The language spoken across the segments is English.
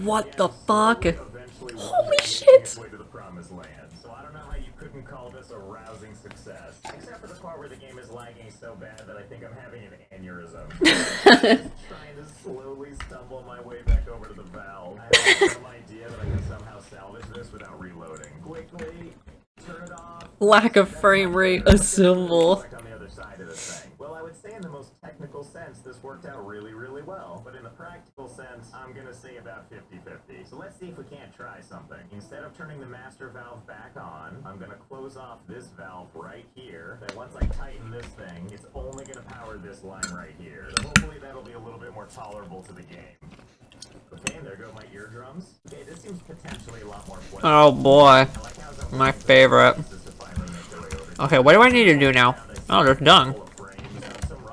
What the fuck? Holy shit! So I don't know how you couldn't call this a rousing success. Except for the part where the game is lagging so bad that I think I'm having an aneurysm. Trying to slowly stumble my way back over to the valve. I have some idea that I can somehow salvage this without reloading. Quickly, turn it off. Lack of frame rate, assemble. On the other side of this thing. Well, I would say in the most technical sense, this worked out really, really well. But in the practical sense, I'm gonna say about 50-50. So let's see if we can't try something. Instead of turning the master valve back on, I'm gonna close off this valve right here. Then once I tighten this thing, it's only gonna power this line right here. So hopefully that'll be a little bit more tolerable to the game. Okay, and there go my eardrums. Okay, this seems potentially a lot more flexible. Oh boy. My favorite. Okay, what do I need to do now? Oh, they're done.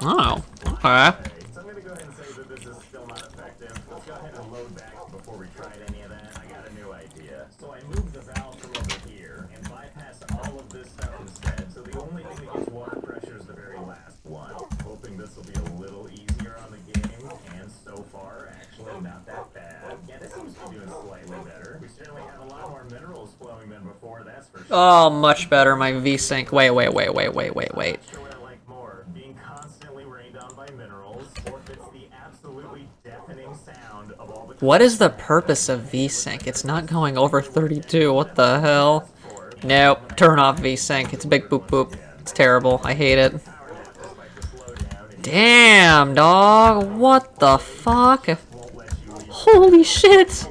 Oh, okay. So I'm gonna go ahead and say that this is still not effective. Let's go ahead and load back before we tried any of that. I got a new idea. So I moved the valve from over here and bypassed all of this stuff instead. So the only thing that gets water pressure is the very last one. Hoping this will be a little easier on the game, and so far, actually not that bad. Yeah, this seems to be doing slightly better. We certainly have a lot more minerals flowing than before, that's for sure. Oh, much better. My V-Sync. Wait. Sure what I like more, being constantly rained on by minerals, or if it's the absolutely deafening sound of all the... What is the purpose of V-Sync? It's not going over 32. What the hell? Nope. Turn off V-Sync. It's a big boop boop. It's terrible. I hate it. Damn, dog. What the fuck? Holy shit.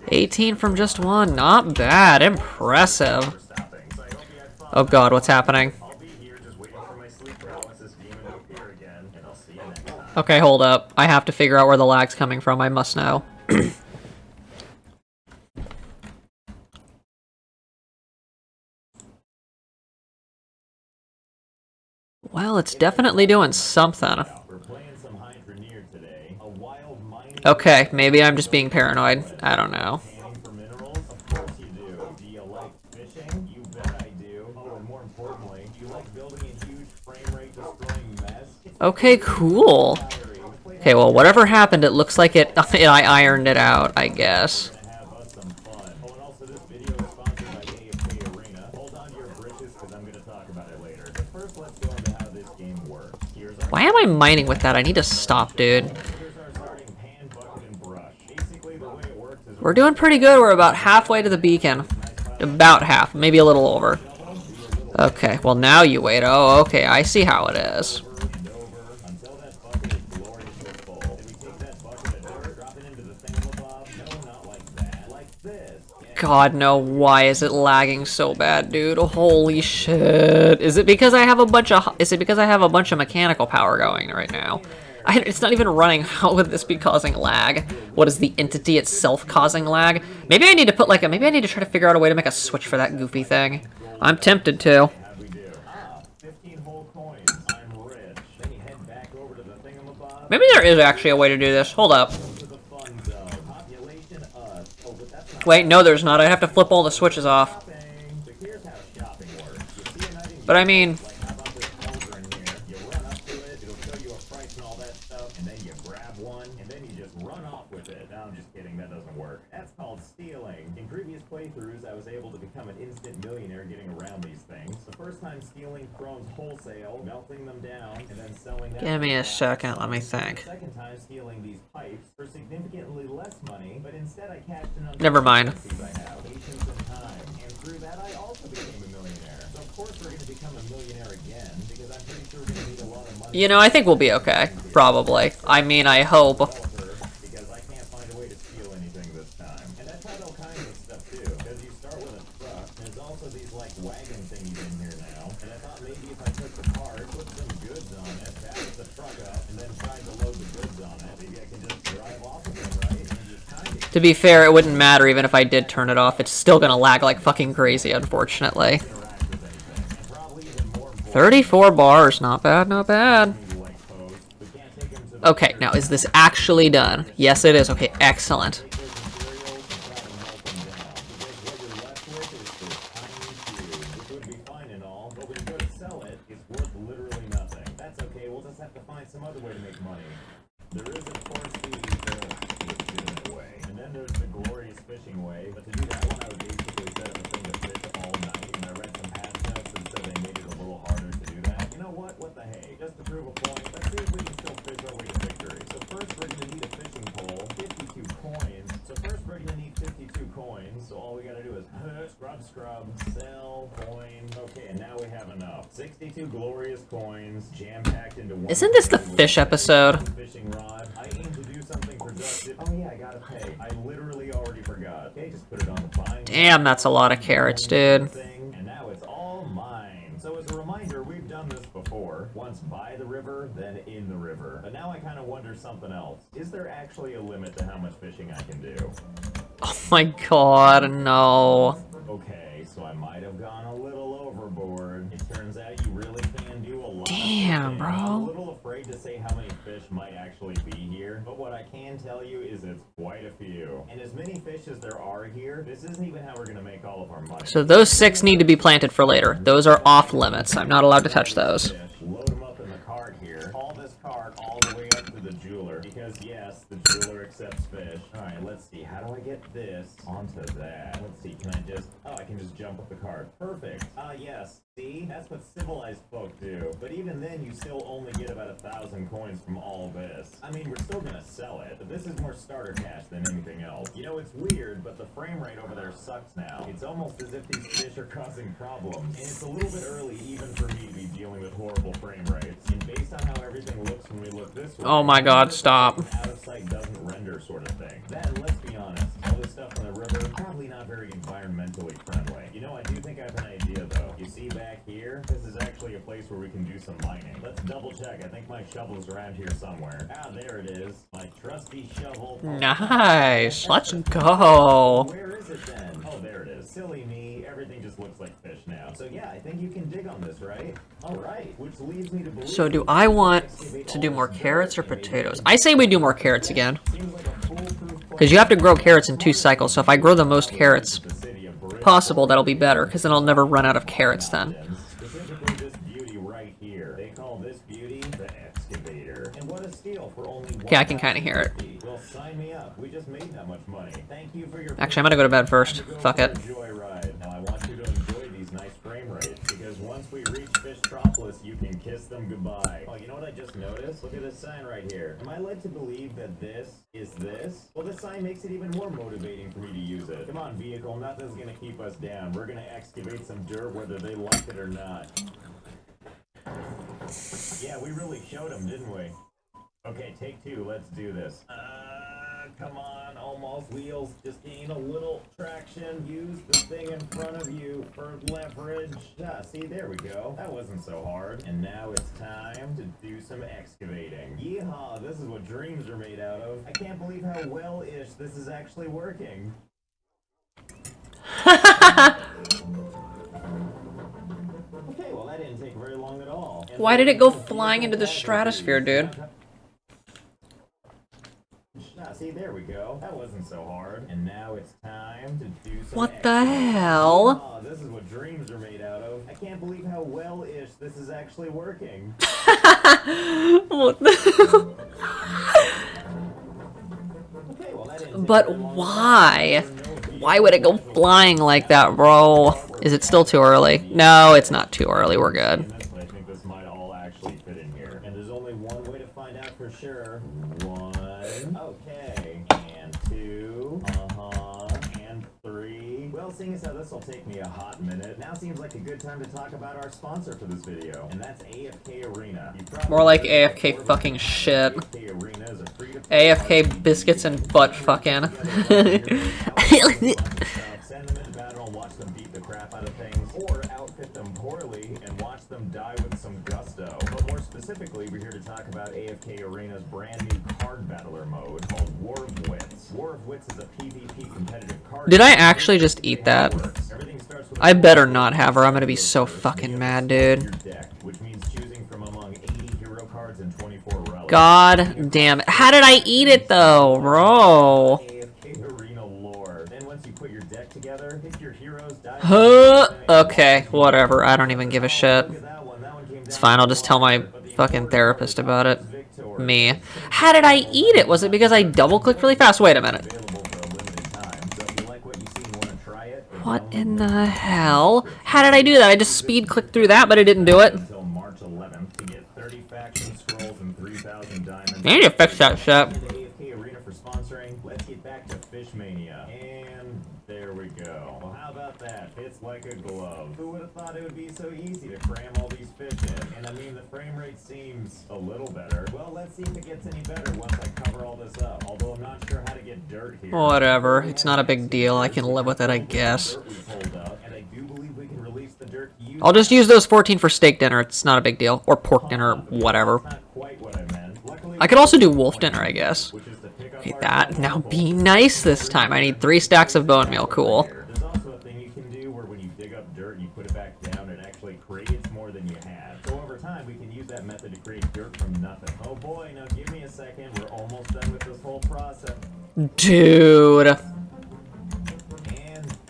18 from just one. Not bad. Impressive. Oh god, what's happening? Okay, hold up. I have to figure out where the lag's coming from. I must know. Well, it's definitely doing something. Okay, maybe I'm just being paranoid. I don't know. Okay, cool. Okay, well, whatever happened, it looks like I ironed it out, I guess. Why am I mining with that? I need to stop, dude. We're doing pretty good. We're about halfway to the beacon. About half, maybe a little over. Okay, well now you wait. Oh, okay, I see how it is. God, no, why is it lagging so bad, dude? Holy shit. Is it because I have a bunch of mechanical power going right now? It's not even running. How would this be causing lag? What is the entity itself causing lag? Maybe I need to put maybe I need to try to figure out a way to make a switch for that goofy thing. I'm tempted to. Maybe there is actually a way to do this. Hold up. Wait, no there's not. I'd have to flip all the switches off. But I mean... playthroughs, I was able to become an instant millionaire getting around these things. The first time stealing chromes wholesale, melting them down, and then selling them. Give me a second, let me think. The second time stealing these pipes for significantly less money, but instead I cashed in on never mind. I have, patience and time. And through that I also became a millionaire. So of course we're going to become a millionaire again, because I'm pretty sure we're going to need a lot of money. You know, I think we'll be okay. Probably. I mean, I hope. To be fair, it wouldn't matter even if I did turn it off. It's still gonna lag like fucking crazy, unfortunately. 34 bars, not bad, not bad. Okay, now is this actually done? Yes, it is. Okay, excellent. fishing way, but to do that one, I would basically set up a thing to fish all night, and I read some patch notes that said they made it a little harder to do that. You know what? What the hey? Just to prove a point, let's see if we can still fish our way to victory. So first, we're gonna need a fishing pole, 52 coins. So first, we're gonna need 52 coins. So all we gotta do is scrub, sell, coin. Okay, and now we have enough. 62 glorious coins, jam-packed into one. Isn't this the fish episode? Fishing rod. I aim to do something productive. Oh yeah, I gotta pay. I literally already forgot. Okay, just put it on the fine. Damn, that's a lot of carrots, dude. And now it's all mine. So as a reminder, we've done this before. Once by the river, then in the river. But now I kind of wonder something else. Is there actually a limit to how much fishing I can do? Oh my god, no. Okay, so I might have gone a little overboard. It turns out you really can do a lot. Damn, bro. I'm a little afraid to say how many fish might actually be here, but what I can tell you is it's quite a few. And as many fish as there are here, this isn't even how we're gonna make all of our money. So those 6 need to be planted for later. Those are off limits. I'm not allowed to touch those. Load them up in the cart here. Haul this cart all the way up to the jeweler, because yes, the jeweler accepts fish. Alright, let's see. How do I get this onto that? Let's see. Can I just... Oh, I can just jump up the cart. Perfect. Yes. See? That's what civilized folk do. But even then, you still only get about 1,000 coins from all this. I mean, we're still gonna sell it, but this is more starter cash than anything else. You know, it's weird, but the frame rate over there sucks now. It's almost as if these fish are causing problems. And it's a little bit early even for me to be dealing with horrible frame rates. And based on how everything looks when we look this way... Oh my god, stop. Out of sight doesn't render sort of thing. Then, let's be honest, all this stuff on the river, probably not very environmentally friendly. You know, I do think I have an idea, though. You see back here? This is actually a place where we can do some mining. Let's double check. I think my shovel's around here somewhere. Ah, there it is. My trusty shovel. Nice. Let's go. Where is it then? Oh, there it is. Silly me. Everything just looks like fish now. So yeah, I think you can dig on this, right? Alright, which leads me to believe... So do I want to do more carrots or potatoes? I say we do more carrots again. Because you have to grow carrots in 2 cycles, so if I grow the most carrots possible, that'll be better, because then I'll never run out of carrots then. Specifically this beauty right here. They call this beauty the excavator. And what a steal for only Okay, I can kind of hear it. Well, sign me up. We just made that much money. Thank you for your... Actually, I'm gonna go to bed first. Fuck it. Joyride. Now I want you to enjoy these nice frame rates, because once we reach Fishtropolis, you can kiss them goodbye. Oh, you know what I just noticed? Look at this sign right here. Am I led to believe that this is this? Well, this sign makes it even more motivating for me to use it. Come on, vehicle. Nothing's gonna keep us down. We're gonna excavate some dirt whether they like it or not. Yeah, we really showed them, didn't we? Okay, take 2. Let's do this. Come on, almost. Wheels, just gain a little traction. Use the thing in front of you for leverage. Ah, see, there we go. That wasn't so hard. And now it's time to do some excavating. Yeehaw, this is what dreams are made out of. I can't believe how well-ish this is actually working. Okay, well, that didn't take very long at all. And Why did it go flying into the stratosphere, dude? See, there we go. That wasn't so hard. And now it's time to do some... What the hell? Oh, this is what dreams are made out of. I can't believe how well-ish this is actually working. What the Okay, well, that didn't take But very long. why? Why would it go flying like that, bro? Is it still too early? No, it's not too early. We're good. I think this might all actually fit in here. And there's only one way to find out for sure. 1. Okay. And 2. And 3. Well, seeing as how this will take me a hot minute, now seems like a good time to talk about our sponsor for this video. And that's AFK Arena. More like AFK fucking shit. AFK Arena is a free-to-play AFK biscuits and butt fucking. Send them into battle and watch them beat the crap out of things, or outfit them poorly and watch them die with some gusto. But more specifically, we're here to talk about AFK Arena's brand new card battler mode called War of Wits. War of Wits is a PvP competitive card. Did I actually just eat that? Everything starts with I better not have her. I'm gonna be so fucking mad, dude. your deck, which means choosing from among 80 hero cards and 24 relics. God damn it. How did I eat it though, bro? AFK Arena lore. Then once you put your deck together, pick your heroes, die. Okay, whatever. I don't even give a shit. It's fine, I'll just tell my fucking therapist about it. Me. How did I eat it? Was it because I double-clicked really fast? Wait a minute. What in the hell? How did I do that? I just speed clicked through that, but I didn't do it. Until March 11th to get 30 faction scrolls and 3,000 diamonds. I need to fix that shit. AFK Arena for sponsoring. Let's get back to Fishmania. And there we go. Well, how about that? Fits like a glove. Who would have thought it would be so easy to cram all these fish in? And I mean, the frame rate seems a little better. Well, let's see if it gets any better once I cover all this up. Although I'm not sure how to get dirt here. Whatever. It's not a big deal. I can live with it, I guess. I'll just use those 14 for steak dinner. It's not a big deal. Or pork dinner, whatever. I could also do wolf dinner, I guess. Okay, that. Now be nice this time. I need 3 stacks of bone meal. Cool. There's also a thing you can do where when you dig up dirt and you put it back down, it actually creates more than you had. So over time, we can use that method to create dirt from nothing. Oh boy, now give me a second. We're almost done with this whole process. Dude. And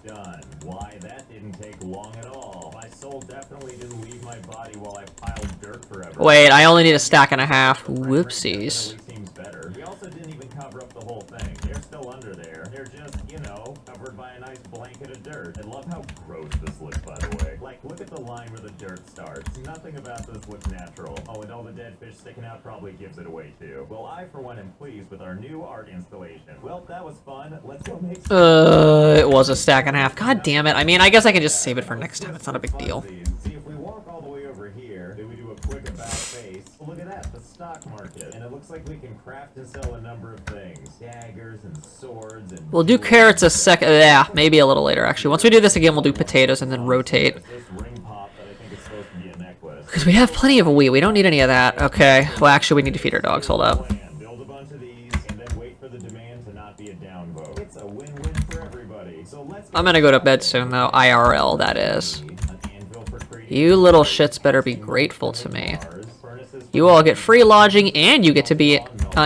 done. Why, that didn't take long at all. My soul definitely didn't leave my body while I piled dirt forever. Wait, I only need a stack and a half. Whoopsies. Seems better. We also didn't even cover up the whole thing. They're still under there. They're just, you know, covered by a nice blanket of dirt. I love how gross this looks, by the way. Like, look at the line where the dirt starts. Nothing about this looks natural. Oh, and all the dead fish sticking out probably gives it away, too. Well, I, for one, am pleased with our new art installation. Well, that was fun. Let's go make some... It was a stack and a half. God damn it. I mean, I guess I can just save it for next time. It's not a big deal. See, if we walk all the way over here, then we do a quick about face. Look at that, the stock market. And it looks like we can craft and sell a number of things. Daggers and swords and... We'll do carrots a second. Yeah, maybe a little later, actually. Once we do this again, we'll do potatoes and then rotate. This ring pop that I think is supposed to be a necklace. Because we have plenty of wheat. We don't need any of that. Okay. Well, actually, we need to feed our dogs. Hold up. Build a bunch of these and then wait for the demand to not be a downvote. It's a win-win for everybody. So let's... I'm gonna go to bed soon, though. IRL, that is. You little shits better be grateful to me. You all get free lodging, and you get to be...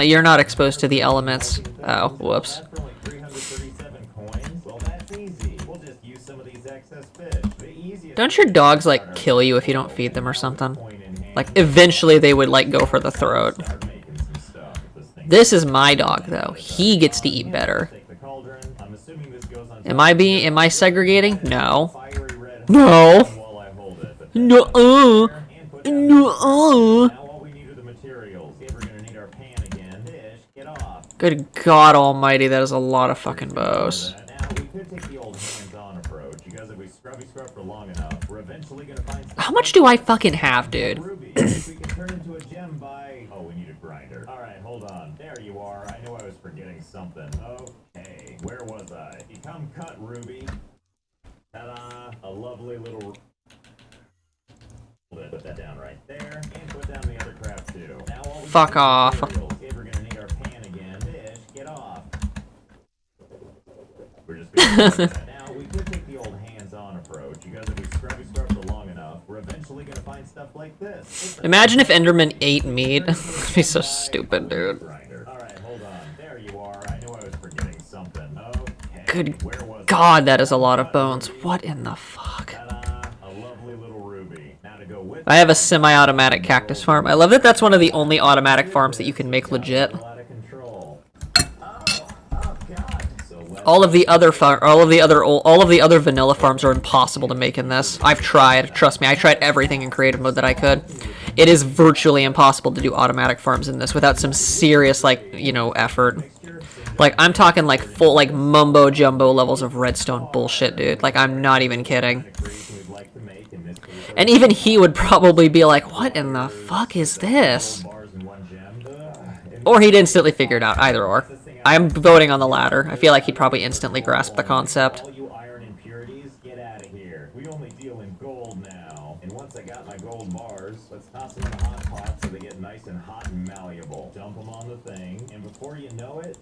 you're not exposed to the elements. Oh, whoops. Don't your dogs, like, kill you if you don't feed them or something? Like, eventually they would, like, go for the throat. This is my dog, though. He gets to eat better. Am I segregating? No. No. No. No. Good God almighty, that is a lot of fucking bows. How much do I fucking have, dude? Oh, we need a grinder. Alright, hold on. There you are. I knew I was forgetting something. Okay, where was I? Become cut, Ruby. Ta-da! A lovely little... Put that down right there, and put down the other crap too. Now all we Fuck off. Okay, we're gonna need our pan again. Fish, get off. We're just gonna do that. Now, we could take the old hands-on approach. You guys, if we scrubby scrub for long enough, we're eventually gonna find stuff like this. Imagine if Enderman ate meat. That'd be so stupid, dude. Alright, hold on. There you are. I knew I was forgetting something. Okay. Good God, that is a lot of bones. What in the fuck? I have a semi-automatic cactus farm. I love that that's one of the only automatic farms that you can make legit. All of the other vanilla farms are impossible to make in this. I've tried. Trust me, I tried everything in creative mode that I could. It is virtually impossible to do automatic farms in this without some serious, like, you know, effort. Like, I'm talking, like, full, like, mumbo-jumbo levels of redstone bullshit, dude. Like, I'm not even kidding. And even he would probably be like, what in the fuck is this? Or he'd instantly figure it out, either or. I'm voting on the latter. I feel like he'd probably instantly grasp the concept. All you iron impurities, get out of here. We only deal in gold now. And once I got my gold bars, let's toss them in a hot pot so they get nice and hot and malleable. Dump them on the thing, and before you know it,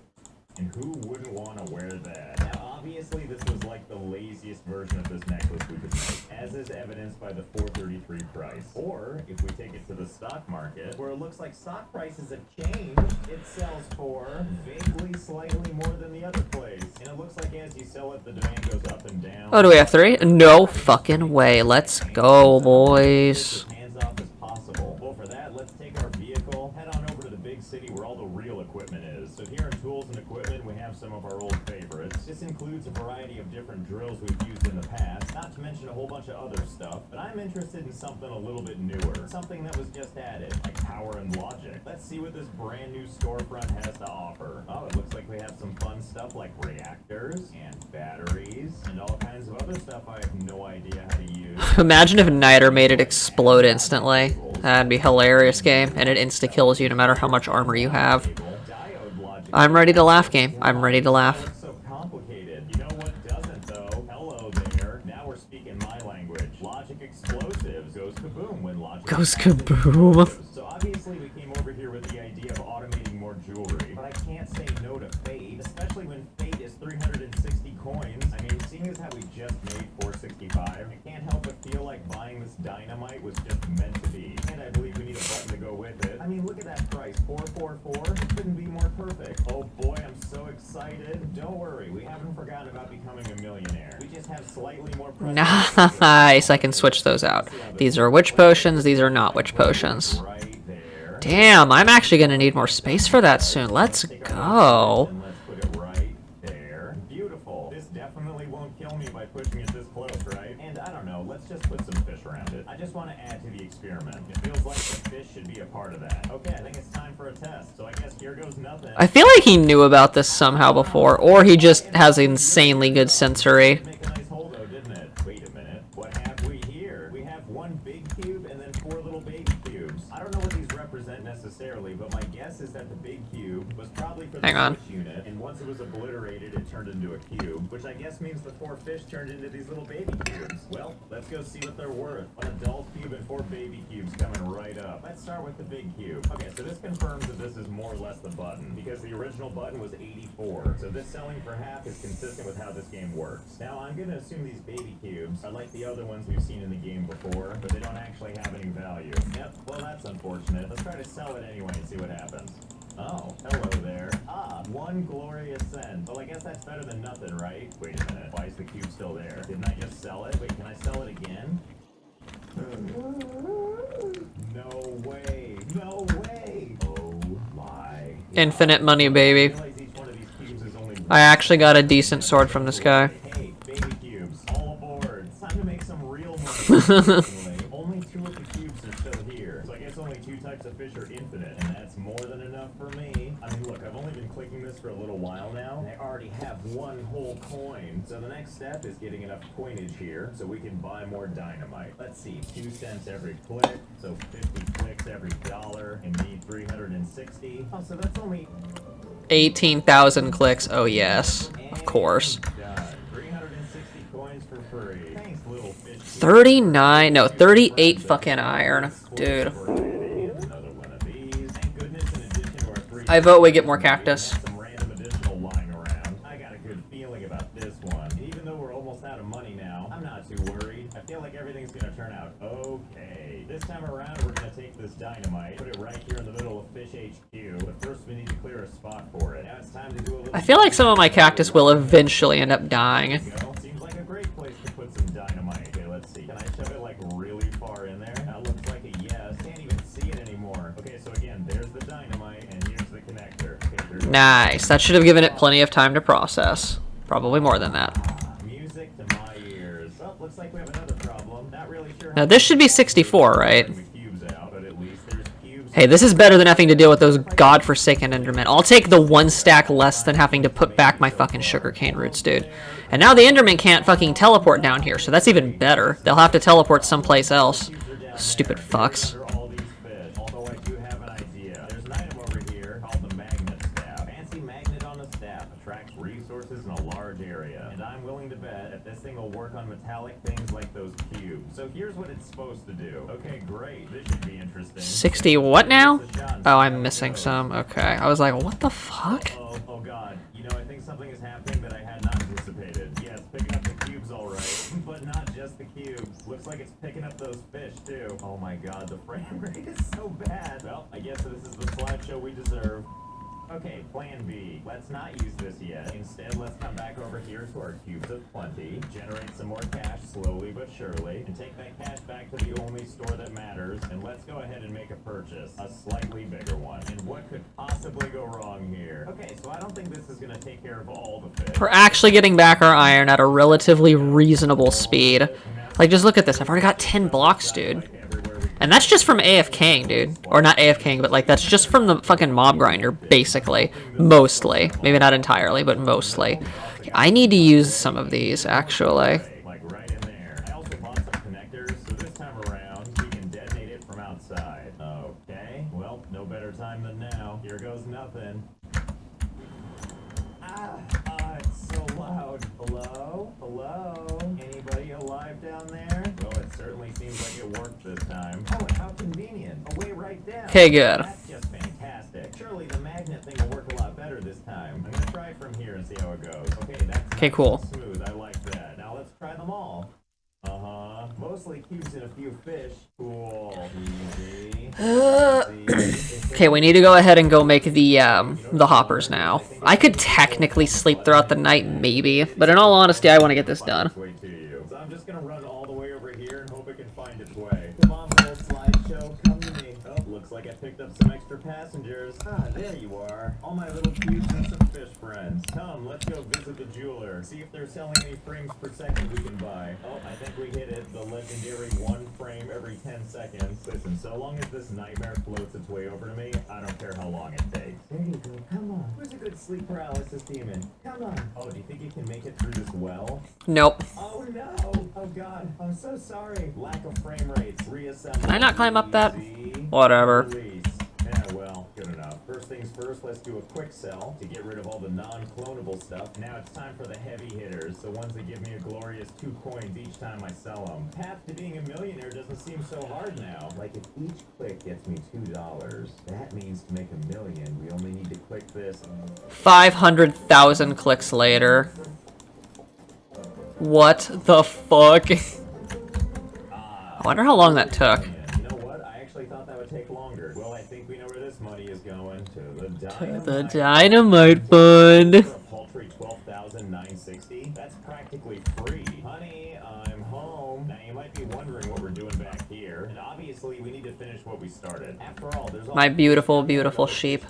and who wouldn't want to wear that? Now, obviously, this was like the laziest version of this necklace we could make, as is evidenced by the $433 price. Or, if we take it to the stock market, where it looks like stock prices have changed, it sells for vaguely slightly more than the other place. And it looks like as you sell it, the demand goes up and down. Oh, do we have 3? No fucking way. Let's go, boys. Hands off as possible. Well, for that, let's take our vehicle, head on over to the big city where all the real equipment is. So here in tools and equipment, we have some of our old favorites. This includes a variety of different drills we've used in the past, not to mention a whole bunch of other stuff, but I'm interested in something a little bit newer, something that was just added, like power and logic. Let's see what this brand new storefront has to offer. Oh, it looks like we have some fun stuff like reactors and batteries and all kinds of other stuff I have no idea how to use. Imagine if Niter made it explode instantly. That'd be hilarious, game, and it insta-kills you no matter how much armor you have. I'm ready to laugh, game. I'm ready to laugh. So complicated. You know what doesn't, though? Hello there. Now we're speaking my language. Logic explosives goes kaboom when logic Goes kaboom. So obviously we came over here with the idea of automating more jewelry, but I can't say no to Fate, especially when Fate is 360 coins. I mean, seeing as how we just made 465, I can't help but feel like buying this dynamite was just meant to be. And I believe we need a button to go with it. I mean, look at that price, 444. It couldn't be more perfect. Oh boy, I'm so excited. Don't worry, we haven't forgotten about becoming a millionaire. We just have slightly more Nice, I can switch those out. These are witch potions, these are not witch potions. right there. Damn, I'm actually gonna need more space for that soon. Let's go. And let's put it right there. Beautiful. This definitely won't kill me by pushing it this close, right? And I don't know, let's just put some fish around it. I just want to add to the experiment. It feels like the fish should be a part of that. Okay, I think it's time for a test. So I guess here goes nothing. I feel like he knew about this somehow before, or he just has insanely good sensory. Make a nice hole though, didn't it? Wait a minute. What have we here? We have one big cube and then 4 little baby cubes. I don't know what these represent necessarily, but my guess is that the big cube was probably for the Hang on. switch unit, and once it was obliterated, it turned into a cube, which I guess means the 4 fish turned into these little baby cubes. Well, let's go see what they're worth. An adult cube and 4 baby cubes coming right up. Let's start with the big cube. Okay, so this confirms that this is more or less the button, because the original button was 84. So this selling for half is consistent with how this game works. Now, I'm gonna assume these baby cubes are like the other ones we've seen in the game before, but they don't actually have any value. Yep, well that's unfortunate. Let's try to sell it anyway and see what happens. Oh, hello there. Ah, 1 glorious cent. Well, I guess that's better than nothing, right? Wait a minute. Why is the cube still there? Didn't I just sell it? Wait, can I sell it again? No way. No way. Oh my. Infinite money, baby. I realize each one of these cubes is only I actually got a decent sword from this guy. Hey, baby cubes, all aboard. It's time to make some real money. Only 2 of the cubes are still here. So I guess only 2 types of fish are infinite, and that's more than enough for me. I mean, look, I've only been clicking this for a little while now, and I already have 1 whole coin. So the next step is getting enough coinage here so we can buy more dynamite. Let's see, 2 cents every click, so 50 clicks every dollar, and need 360. Oh, so that's only 18,000 clicks. Oh yes, of course. done. 360 coins for free. Thanks, little fish. 39, no, 38 fucking iron, dude. Another one of these. Thank goodness, in addition to our 3 I vote we get more cactus. some random additional lying around. I got a good feeling about this one. Even though we're almost out of money now, I'm not too worried. I feel like everything's gonna turn out okay. This time around, we're gonna take this dynamite, put it right here in the middle of Fish HQ. But first, we need to clear a spot for it. Now it's time to do a little. I feel like some of my cactus will eventually end up dying. Go. Seems like a great place to put some dynamite. Okay, let's see. Can I shove it like really far in there? That looks like a yes. Can't even see it anymore. Okay, so again, there's the dynamite, and here's the connector. Okay, there's Nice, that should have given it plenty of time to process. Probably more than that. music to my ears. Oh, looks like we have another problem. Not really sure. Now this should be 64, right? The cubes out, but at least there's cubes. Hey, this is better than having to deal with those godforsaken Endermen. I'll take the 1 stack less than having to put back my fucking sugarcane roots, dude. And now the Enderman can't fucking teleport down here, so that's even better. They'll have to teleport someplace else. Stupid fucks. Under all these fish. Although I do have an idea. There's an item over here called the magnet staff. Fancy magnet on the staff attracts resources in a large area, and I'm willing to bet that this thing will work on metallic things like those cubes. So here's what it's supposed to do. Okay, great. This should be interesting. 60 what now? Oh, I'm missing some. Okay. I was like, what the fuck? Oh god. You know, I think something is happening that I had not anticipated. Yes, picking up the cubes all right, but not just the cubes. Looks like it's picking up those fish too. Oh my god, the frame rate is so bad. Well, I guess this is the slideshow we deserve. Okay, plan B. Let's not use this yet. Instead, let's come back over here to our cubes of plenty, generate some more cash slowly but surely, and take that cash back to the only store that matters, and let's go ahead and make a purchase. A slightly bigger one. And what could possibly go wrong here? Okay, so I don't think this is gonna take care of all the fish. We're actually getting back our iron at a relatively reasonable speed. Like, just look at this. I've already got 10 blocks, dude. And that's just from AFKing, dude. Or not AFKing, but like that's just from the fucking mob grinder, basically. Mostly. Maybe not entirely, but mostly. I need to use some of these, actually. Like right in there. I also bought some connectors, so this time around we can detonate it from outside. Okay, well, no better time than now. Here goes nothing. It's so loud. Hello? Hello? Anybody alive down there? Well, it certainly seems like it worked this time. Oh, and how convenient. A way right down. Okay, good. That's just fantastic. Surely the magnet thing will work a lot better this time. I'm gonna try it from here and see how it goes. Okay, that's Okay, nice cool. and smooth. I like that. Now let's try them all. Uh-huh. Mostly cubes and a few fish. Cool. Easy. Easy. Okay, we need to go ahead and go make the hoppers now. I could technically sleep throughout the night, maybe, but in all honesty, I want to get this done. Way to you. So I'm just gonna run all the way over here and hope it can find its way. Come on, little slideshow, come to me. Oh, looks like I picked up some extra passengers. Ah, there you are. All my little cubes and some fish friends. Come, let's go visit the jeweler. See if they're selling any frames per second we can buy. Oh, I think we hit it. The legendary 1 frame every 10 seconds. Listen, so long as this nightmare floats its way over to me, I don't care how long it takes. There you go. Come on. Who's a good sleep paralysis demon? Come on. Oh, do you think you can make it through this well? Nope. Oh no! Oh god, I'm so sorry. Lack of frame rates. Reassemble. Can I not climb up that? Easy. Whatever. Release. Yeah, well, good enough. First things first, let's do a quick sell to get rid of all the non-clonable stuff. Now it's time for the heavy hitters, the ones that give me a glorious 2 coins each time I sell them. Path to being a millionaire doesn't seem so hard now. Like if each click gets me $2, that means to make a million, we only need to click this. 500,000 clicks later. What the fuck? I wonder how long that took. You know what? I actually thought that would take longer. Well, I think we know where this money is going. To the dynamite. The dynamite fund. For a paltry $12,960. That's practically free. Honey, I'm home. Now you might be wondering what we're doing back here. And obviously we need to finish what we started. After all, there's My beautiful, beautiful sheep.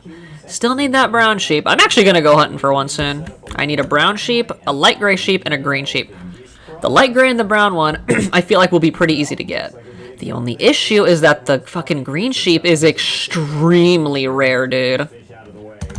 Still need that brown sheep. I'm actually gonna go hunting for one soon. I need a brown sheep, a light gray sheep, and a green sheep. The light gray and the brown one, I feel like will be pretty easy to get. The only issue is that the fucking green sheep is extremely rare, dude.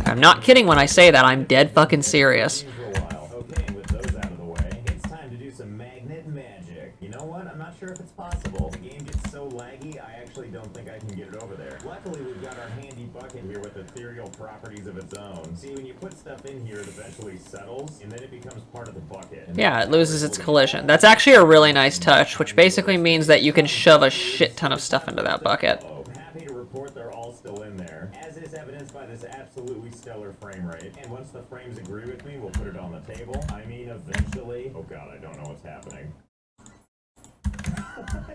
I'm not kidding when I say that, I'm dead fucking serious. Okay, with those out of the way, it's time to do some magnet magic. You know what? I'm not sure if it's possible. The game gets so laggy, I actually don't think I can get it over there. Luckily, we've got our handy bucket here with ethereal properties of its own. See, when you put stuff in here, it eventually settles, and then it becomes part of the bucket. And Yeah, it loses its collision. That's actually a really nice touch, which basically means that you can shove a shit ton of stuff into that bucket. I'm happy to report they're all still in there, as is evidenced by this absolutely stellar frame rate. And once the frames agree with me, we'll put it on the table. I mean, eventually. Oh god, I don't know what's happening.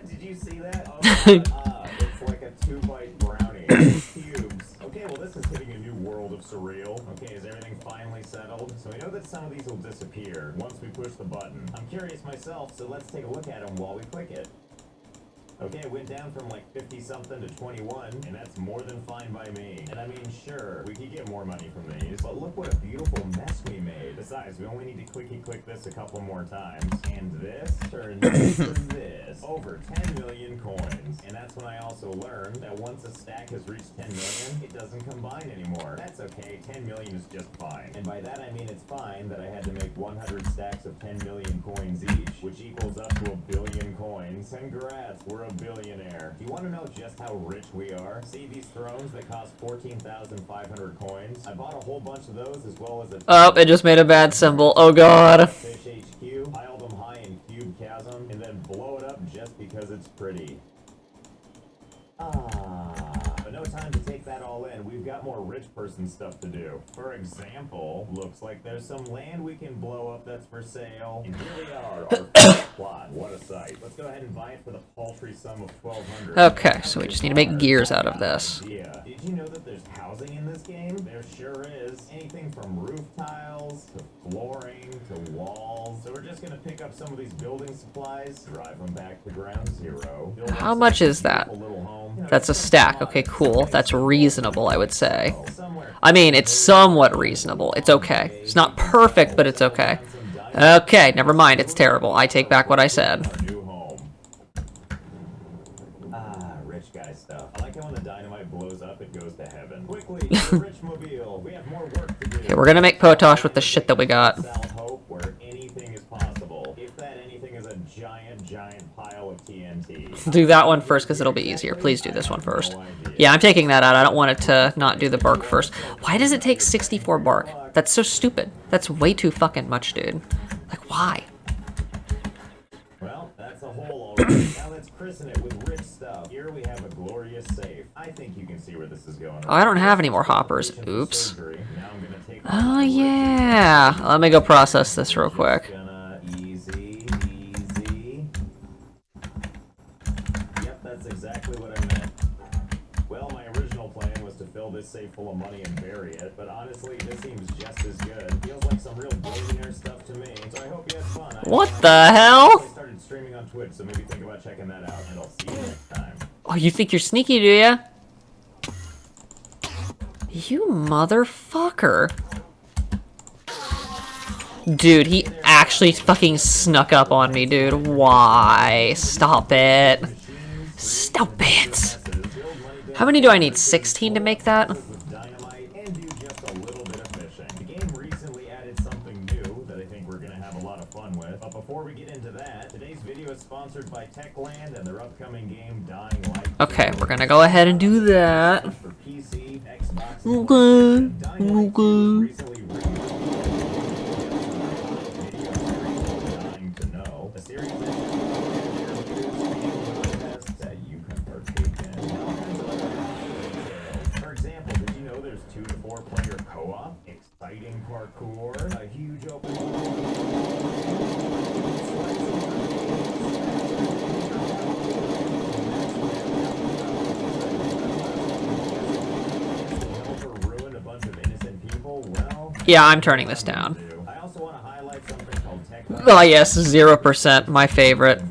Did you see that? Oh, it's like a 2-bite brownie. Cubes. Okay, well this is hitting a new world of surreal. Okay, is everything finally settled? So we know that some of these will disappear once we push the button. I'm curious myself, so let's take a look at them while we click it. Okay, it went down from like 50-something to 21, and that's more than fine by me. And I mean, sure, we could get more money from these, but look what a beautiful mess we made. Besides, we only need to click this a couple more times. And this turns into this. Over 10 million coins. And that's when I also learned that once a stack has reached 10 million, it doesn't combine anymore. That's okay, 10 million is just fine. And by that I mean it's fine that I had to make 100 stacks of 10 million coins each, which equals up to 1 billion coins. Congrats, we're a billionaire. Do you want to know just how rich we are? See these thrones that cost 14,500 coins? I bought a whole bunch of those as well as a Oh, it just made a bad symbol. Oh god. Fish HQ, pile them high in Cube Chasm, and then blow it up just because it's pretty. But no time to take that all in. We've got more rich person stuff to do. For example, looks like there's some land we can blow up that's for sale. And here we are, our first plot. What a sight. Let's go ahead and buy it for the paltry sum of $1,200. Okay, so we just need to make gears out of this. Yeah. Did you know that there's housing in this game? There sure is. Anything from roof tiles to flooring to walls. So we're just gonna pick up some of these building supplies, drive them back to ground zero. How much is that? That's a stack. Okay, cool. That's reasonable, I would say. I mean, it's somewhat reasonable. It's okay. It's not perfect, but it's okay. Okay, never mind. It's terrible. I take back what I said. New home. Ah, rich guy stuff. I like how when the dynamite blows up, it goes to heaven. Quickly, the rich mobile. We have more work to do. Okay, we're gonna make potosh with the shit that we got. South Hope, where anything is possible. If that anything is a giant pile of TNT. Do that one first because it'll be easier. Please do this one first. Yeah, I'm taking that out. I don't want it to not do the bark first. Why does it take 64 bark? That's so stupid. That's way too fucking much, dude. Like, why? Well, that's a hole already. Now let's christen it with rich stuff. Here we have a glorious safe. I think you can see where this is going. Oh, I don't have any more hoppers. Oops. Now I'm gonna take Oh, yeah. Let me go process this real quick. Easy. Yep, that's exactly what I meant. Well, my original plan was to fill this safe full of money and bury it, but honestly, this seems just as good. Feels like some real billionaire stuff to me, so I hope you had fun. What the hell? I started streaming on Twitch, so maybe think about checking that out, and I'll see you next time. Oh, you think you're sneaky, do ya? You motherfucker. Dude, he actually fucking snuck up on me, dude. Why? Stop it. Stop it. How many do I need? 16 to make that? With dynamite and do just a little bit of fishing. The game recently added something new that I think we're gonna have a lot of fun with. But before we get into that, today's video is sponsored by Techland and their upcoming game Dying Light. Okay, we're gonna go ahead and do that. For PC, Xbox, Okay. and Dying Light 2 was recently Dying to Know, a series that you can partake in. For example, did you know there's 2 to 4 player co-op? Exciting parkour, a huge open ruined a bunch of innocent people. Well, Yeah, I'm turning this down. I also want to highlight something called Tech Oh yes, 0%, my favorite.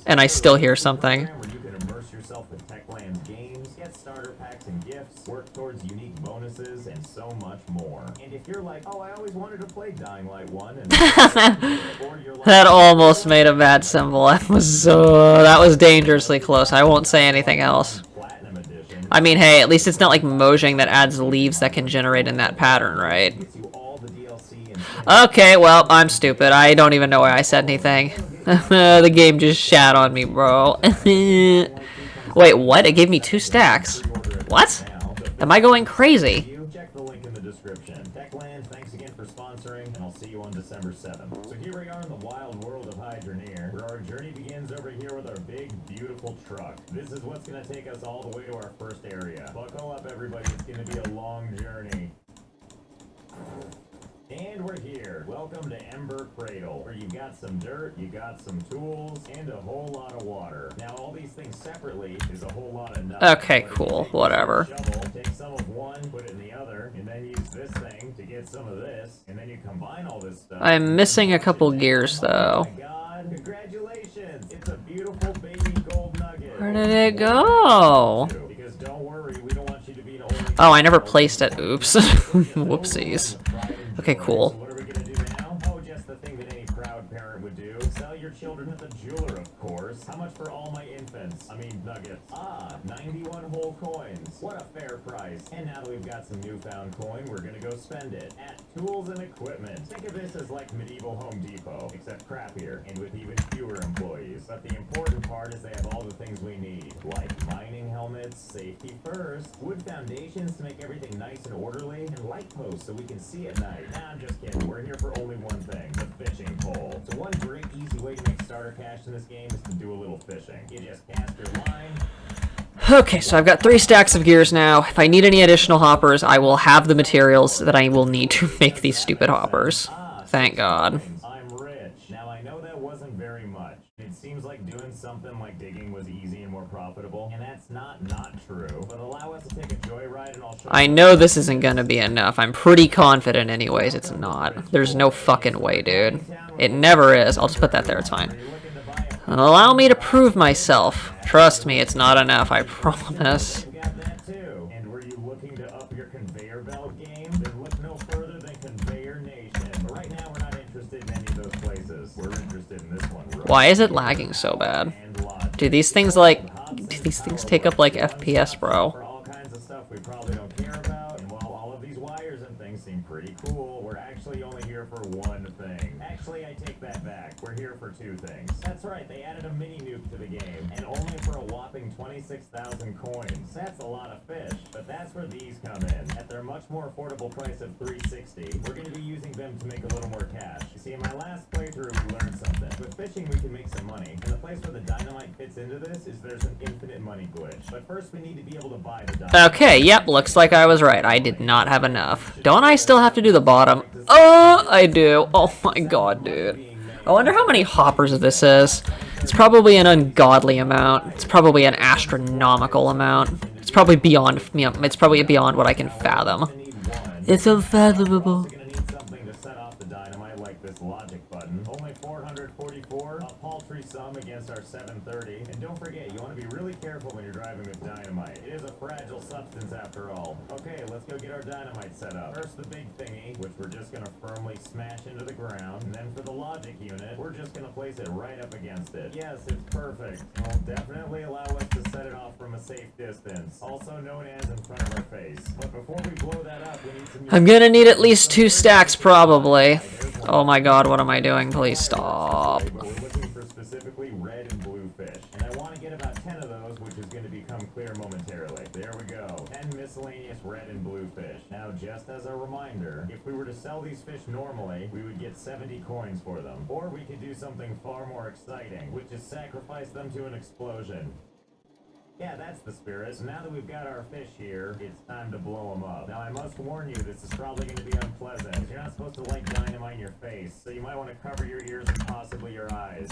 And I still hear something. where you can immerse yourself with Techland's games, get starter packs and gifts, work towards unique bonuses, and so much more. And if you're like, oh, I always wanted to play Dying Light 1, and or you're like, That almost made a bad symbol. That was dangerously close. I won't say anything else. Platinum Edition, I mean, hey, at least it's not like Mojang that adds leaves that can generate in that pattern, right? gets you all the DLC and Okay, well, I'm stupid. I don't even know why I said anything. The game just shat on me, bro. Wait, what? It gave me 2 stacks. What? now. So Am I going crazy? you check the link in the description. Techland, thanks again for sponsoring, and I'll see you on December 7th. So here we are in the wild world of Hydroneer, where our journey begins over here with our big, beautiful truck. This is what's gonna take us all the way to our first area. Buckle up, everybody. It's gonna be a long journey. And we're here. Welcome to Ember Cradle, where you got some dirt, you got some tools, and a whole lot of water. Now, all these things separately is a whole lot of nothing. Okay, But if you cool, take whatever. this shovel, take some of one, put it in the other, and then use this thing to get some of this, and then you combine all this stuff. I'm missing a couple gears, though. Oh my god, congratulations! It's a beautiful baby gold nugget. Where did it go? Because don't worry, we don't want you to be an old. Oh, I never placed it. Oops. Whoopsies. Okay, cool. So what are we gonna do now? Oh, just the thing that any proud parent would do. Sell your children at the jeweler, of course. How much for all my infants? I mean, nuggets. Ah, 91 whole coins. What a fair price. And now that we've got some newfound coin, we're gonna go spend it at tools and equipment. Think of this as like medieval Home Depot, except crappier and with even fewer employees. But the important part is they have all the things we need, like mining helmets, safety first, wood foundations to make everything nice and orderly, and light posts so we can see at night. Nah, I'm just kidding. We're here for only one thing, the fishing pole. So one great easy way to make starter cash in this game is to do a little fishing. You just cast your line, Okay, so I've got 3 stacks of gears now. If I need any additional hoppers, I will have the materials that I will need to make these stupid hoppers. Thank God. I'm rich. Now I know that wasn't very much. It seems like doing something like digging was easy and more profitable, and that's not true. But allow us to take a joyride and I'll show I know this isn't gonna be enough. I'm pretty confident anyways it's not. There's no fucking way, dude. It never is. I'll just put that there, it's fine. Allow me to prove myself. Trust me, it's not enough, I promise. you got that too. And were you looking to up your conveyor belt game? Then look no further than Conveyor Nation. But right now we're not interested in any of those places. We're interested in this one. Why is it lagging so bad? Do these things take up like FPS, bro? For all kinds of stuff we probably don't care about. And while all of these wires and things seem pretty cool, we're actually only here for one thing. Actually, I take that back. We're here for 2 things. That's right, they added a mini nuke to the game, and only for a whopping 26,000 coins. That's a lot of fish, but that's where these come in. At their much more affordable price of $360, we're going to be using them to make a little more cash. You see, in my last playthrough, we learned something. With fishing, we can make some money, and the place where the dynamite fits into this is there's an infinite money glitch. But first, we need to be able to buy the dynamite. Okay, yep, looks like I was right. I did not have enough. Don't I still have to do the bottom? Oh, I do. Oh my god, dude. I wonder how many hoppers this is. It's probably an ungodly amount. It's probably an astronomical amount. It's probably beyond, it's probably beyond what I can fathom. It's unfathomable. Gonna need something to set off the dynamite like this logic button. Only 444, a paltry sum against our 730. And don't forget, you want to be really careful when you're driving with dynamite. It is a fragile substance after all. Okay, let's go get our dynamite set up. First the big thingy, which we're just gonna firmly smash into the ground. And then for the logic unit, we're just gonna place it right up against it. Yes, it's perfect. And will definitely allow us to set it off from a safe distance, also known as in front of our face. But before we blow that up, we need some... I'm gonna need at least 2 stacks, probably. Oh my god, what am I doing? Please stop. But we're looking for specifically red and blue fish. And I want to get about 10 of those, which is going to become clear momentarily. There we go. 10 miscellaneous red and blue fish. Now, just as a reminder, if we were to sell these fish normally, we would get 70 coins for them. Or we could do something far more exciting, which is sacrifice them to an explosion. Yeah, that's the spirit. So now that we've got our fish here, it's time to blow them up. Now, I must warn you, this is probably going to be unpleasant. You're not supposed to light dynamite in your face, so you might want to cover your ears and possibly your eyes.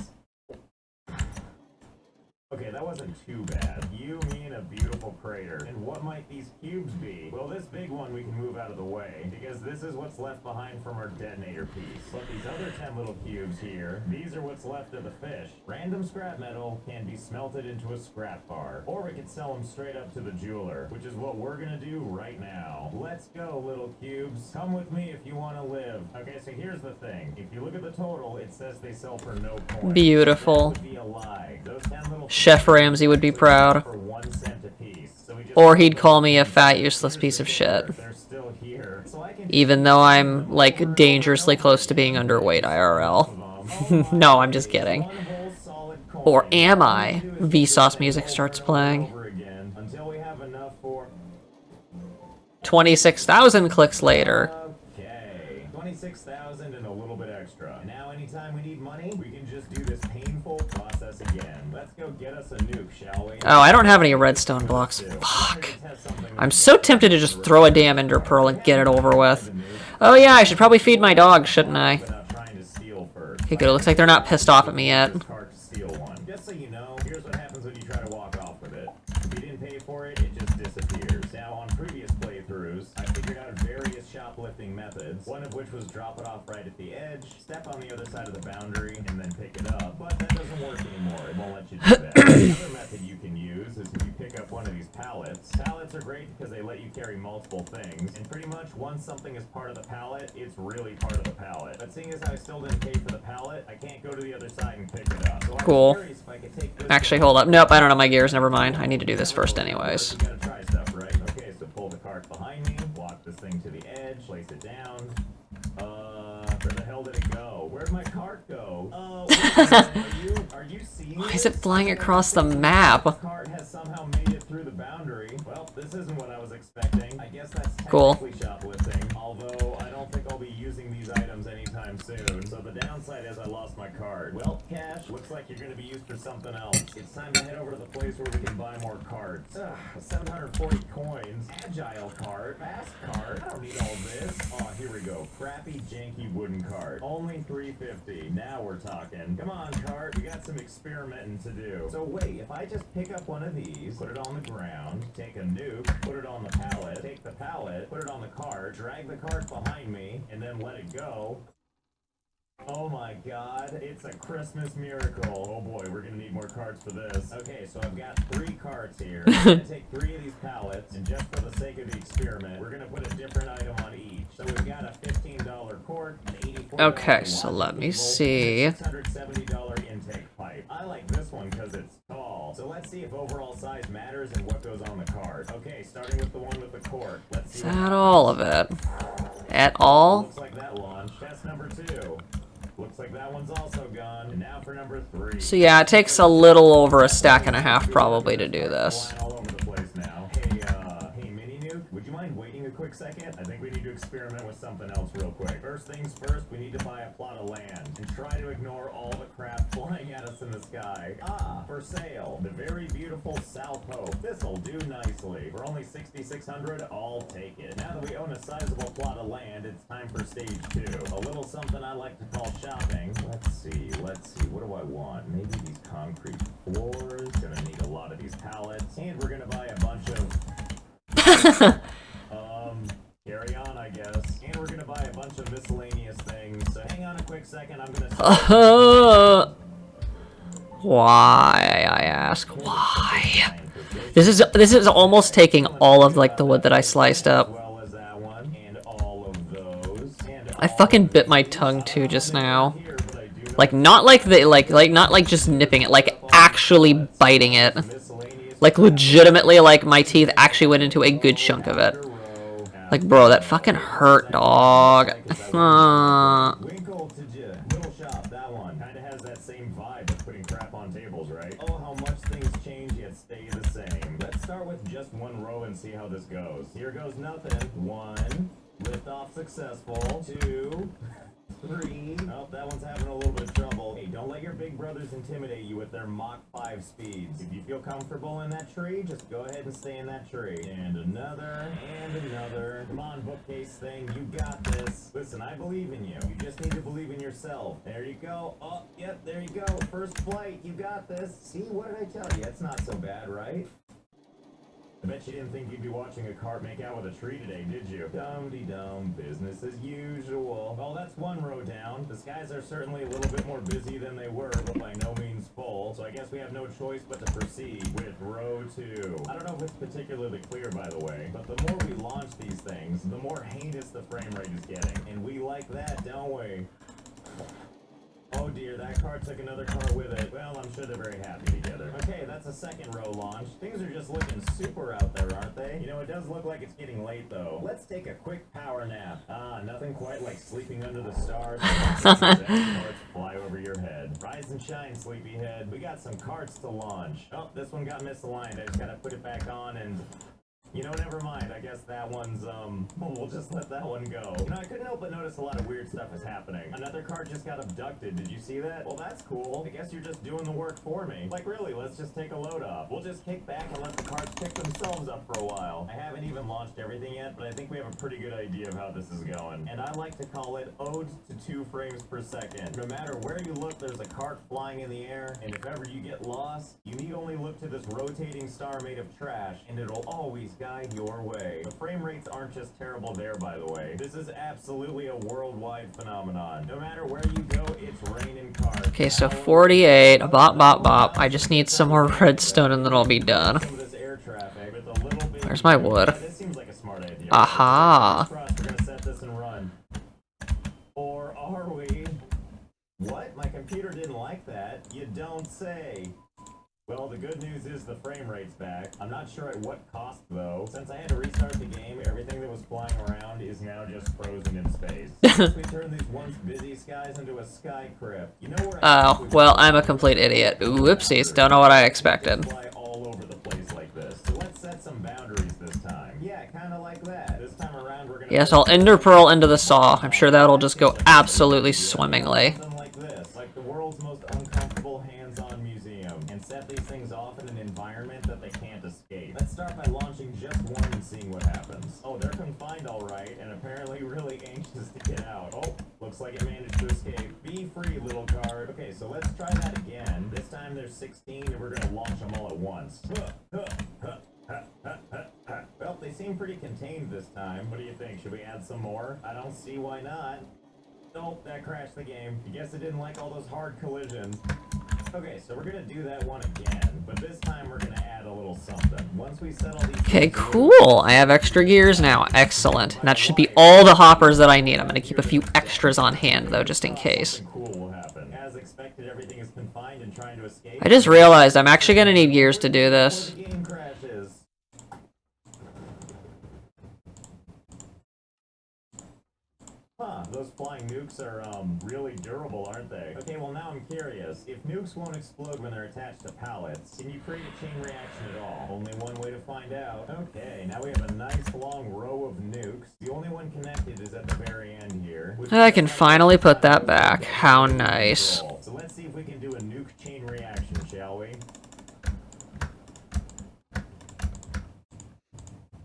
Okay, that wasn't too bad. You mean a beautiful crater. And what might these cubes be? Well, this big one we can move out of the way, because this is what's left behind from our detonator piece. But these other 10 little cubes here, these are what's left of the fish. Random scrap metal can be smelted into a scrap bar, or we could sell them straight up to the jeweler, which is what we're gonna do right now. Let's go, little cubes. Come with me if you want to live. Okay, so here's the thing. If you look at the total, it says they sell for no coins. Beautiful. That would be a lie. Those 10 little Chef Ramsay would be proud. for 1 cent a piece. So we just Or he'd call me a fat, useless piece of shit. they're still here. So I can Even though I'm, like, dangerously close to being underweight IRL. No, I'm just kidding. one whole solid coin. Or am I? All we do is Vsauce do music this starts over and playing. over again until we have enough for 26,000 clicks later. Okay, 26,000 and a little bit extra. And now anytime we need money, we can just do this painful process again. Let's go get us a nuke, shall we? Oh, I don't have any redstone blocks. Fuck. I'm so tempted to just throw a damn ender pearl and get it over with. Oh yeah, I should probably feed my dog, shouldn't I? Without trying to steal first. Okay, good. It looks like they're not pissed off at me yet. Card to steal one. Just so you know, here's what happens when you try to walk off with it. If you didn't pay for it, it just disappears. Now, on previous playthroughs, I figured out various shoplifting methods, one of which was drop it off right at the edge, step on the other side of the boundary, and then pick it up. But that doesn't work anymore. It won't let you do that. Another method you can use is if you pick up one of these pallets. Pallets are great because they let you carry multiple things, and pretty much once something is part of the pallet, it's really part of the pallet. But seeing as I still didn't pay for the pallet, I can't go to the other side and pick it up. So I was Cool. curious if I could take this Actually, hold up. Nope, I don't know my gears. Never mind. I need to do this first anyways. You gotta try stuff, right? Okay, so pull the cart behind me, walk this thing to the edge, place it down. Where the hell did it go? Where'd my cart go? Are you seeing Why is it flying across the map? The cart has somehow made it through the boundary. Well, this isn't what I was expecting. I guess that's Cool. technically shoplifting, although I don't think I'll be using these items anytime soon. afternoon, so the downside is I lost my card. Well, Cash, looks like you're gonna be used for something else. It's time to head over to the place where we can buy more cards. 740 coins, agile card, fast card. I don't need all this. Oh, here we go. Crappy, janky wooden card. Only 350. Now we're talking. Come on, card. We got some experimenting to do. So wait, if I just pick up one of these, put it on the ground, take a nuke, put it on the pallet, take the pallet, put it on the card, drag the card behind me, and then let it go. Oh my god, it's a Christmas miracle. Oh boy, we're gonna need more cards for this. Okay, so I've got 3 cards here. I'm gonna take 3 of these pallets, and just for the sake of the experiment, we're gonna put a different item on each. So we've got a $15 cork, an $84 Okay, so let me see. and a $670 intake pipe. I like this one because it's tall. So let's see if overall size matters and what goes on the card. Okay, starting with the one with the cork. Let's see. Is that all of it? At all? Looks like that launched. That's number 2. Looks like that one's also gone. And now for number 3. So yeah, it takes a little over a stack and a half probably to do this. Flying all over the place now. Hey, Mini Nuke, would you mind waiting a quick second? I think we need to experiment with something else real quick. First things first, we need to buy a plot of land and try to ignore all the crap flying at us in the sky. Ah, for sale, the very beautiful South Hope. This'll do nicely. For only $6,600, I'll take it. Now that we own a sizable plot of land, it's time for stage 2. A little something I like to call shopping. Let's see. What do I want? Maybe these concrete floors. Gonna need a lot of these pallets. And we're gonna buy a bunch of carry on, I guess. And we're gonna buy a bunch of miscellaneous things. So hang on a quick second. I'm gonna. Why, I ask? Why? This is almost taking all of like the wood that I sliced up. I fucking bit my tongue too just now. Like not like the not like just nipping it, like actually biting it. Like legitimately, like my teeth actually went into a good chunk of it. Like bro, that fucking hurt, dog. Winkle to Little shop, that one. Kinda has that same vibe of putting crap on tables, right? Oh, how much things change yet stay the same. Let's start with just one row and see how this goes. Here goes nothing. 1. Liftoff successful. 2. 3. Oh, that one's having a little bit of trouble. Hey, don't let your big brothers intimidate you with their Mach 5 speeds. If you feel comfortable in that tree, just go ahead and stay in that tree. And another, and another. Come on, bookcase thing, you got this. Listen, I believe in you. You just need to believe in yourself. There you go. Oh, yep, there you go. First flight, you got this. See, what did I tell you? It's not so bad, right? I bet you didn't think you'd be watching a cart make out with a tree today, did you? Dum-de-dum, business as usual. Well, that's one row down. The skies are certainly a little bit more busy than they were, but by no means full. So I guess we have no choice but to proceed with row 2. I don't know if it's particularly clear, by the way, but the more we launch these things, the more heinous the frame rate is getting. And we like that, don't we? Oh dear, that car took another car with it. Well, I'm sure they're very happy together. Okay, that's a second row launch. Things are just looking super out there, aren't they? You know, it does look like it's getting late, though. Let's take a quick power nap. Ah, nothing quite like sleeping under the stars. Cards fly over your head. Rise and shine, sleepyhead. We got some carts to launch. Oh, this one got misaligned. I just gotta put it back on and... You know, never mind. I guess that one's, we'll just let that one go. You know, I couldn't help but notice a lot of weird stuff is happening. Another cart just got abducted. Did you see that? Well, that's cool. I guess you're just doing the work for me. Like, really, let's just take a load off. We'll just kick back and let the carts pick themselves up for a while. I haven't even launched everything yet, but I think we have a pretty good idea of how this is going. And I like to call it ode to 2 frames per second. No matter where you look, there's a cart flying in the air, and if ever you get lost, you need only look to this rotating star made of trash, and it'll always guide your way. The frame rates aren't just terrible there, by the way. This is absolutely a worldwide phenomenon. No matter where you go, it's raining cars. Okay, so 48, bop, bop, bop. I just need some more redstone and then I'll be done. Where's my wood? This seems like a smart idea. Aha! We're gonna set this and run. Or are we? What? My computer didn't like that? You don't say. Well, the good news is the frame rate's back. I'm not sure at what cost, though. Since I had to restart the game, everything that was flying around is now just frozen in space. We turn these once busy skies into a sky crypt. You know where Oh, well, I'm a complete idiot. Whoopsies, don't know what I expected. Fly all over the place like this. So let's set some boundaries this time. Yeah, kind of like that. This time around, we're gonna Yes, I'll Ender Pearl into the saw. I'm sure that'll just go absolutely swimmingly. Something like this, like the world's most uncomfortable hands-on museum, and set these things off in an environment that they can't escape. Let's start by launching just one and seeing what happens. Oh, they're confined all right, and apparently really anxious to get out. Oh, looks like it managed to escape. Be free, little guard. Okay, so let's try that again. This time there's 16, and we're gonna launch them all at once. Well, they seem pretty contained this time. What do you think? Should we add some more? I don't see why not. Nope, that crashed the game. I guess it didn't like all those hard collisions. Okay, so we're gonna do that one again, but this time we're gonna add a little something. Once we settle these... Okay, cool. I have extra gears now. Excellent. And that should be all the hoppers that I need. I'm gonna keep a few extras on hand, though, just in case. Something cool will happen. As expected, everything is confined and trying to escape. I just realized I'm actually gonna need gears to do this. Before the game crashes. Huh, those flying nukes are, really durable, aren't they? Okay, well now I'm curious. If nukes won't explode when they're attached to pallets, can you create a chain reaction at all? Only one way to find out. Okay, now we have a nice long row of nukes. The only one connected is at the very end here. I can finally put that back. How nice. So let's see if we can do a nuke chain reaction, shall we?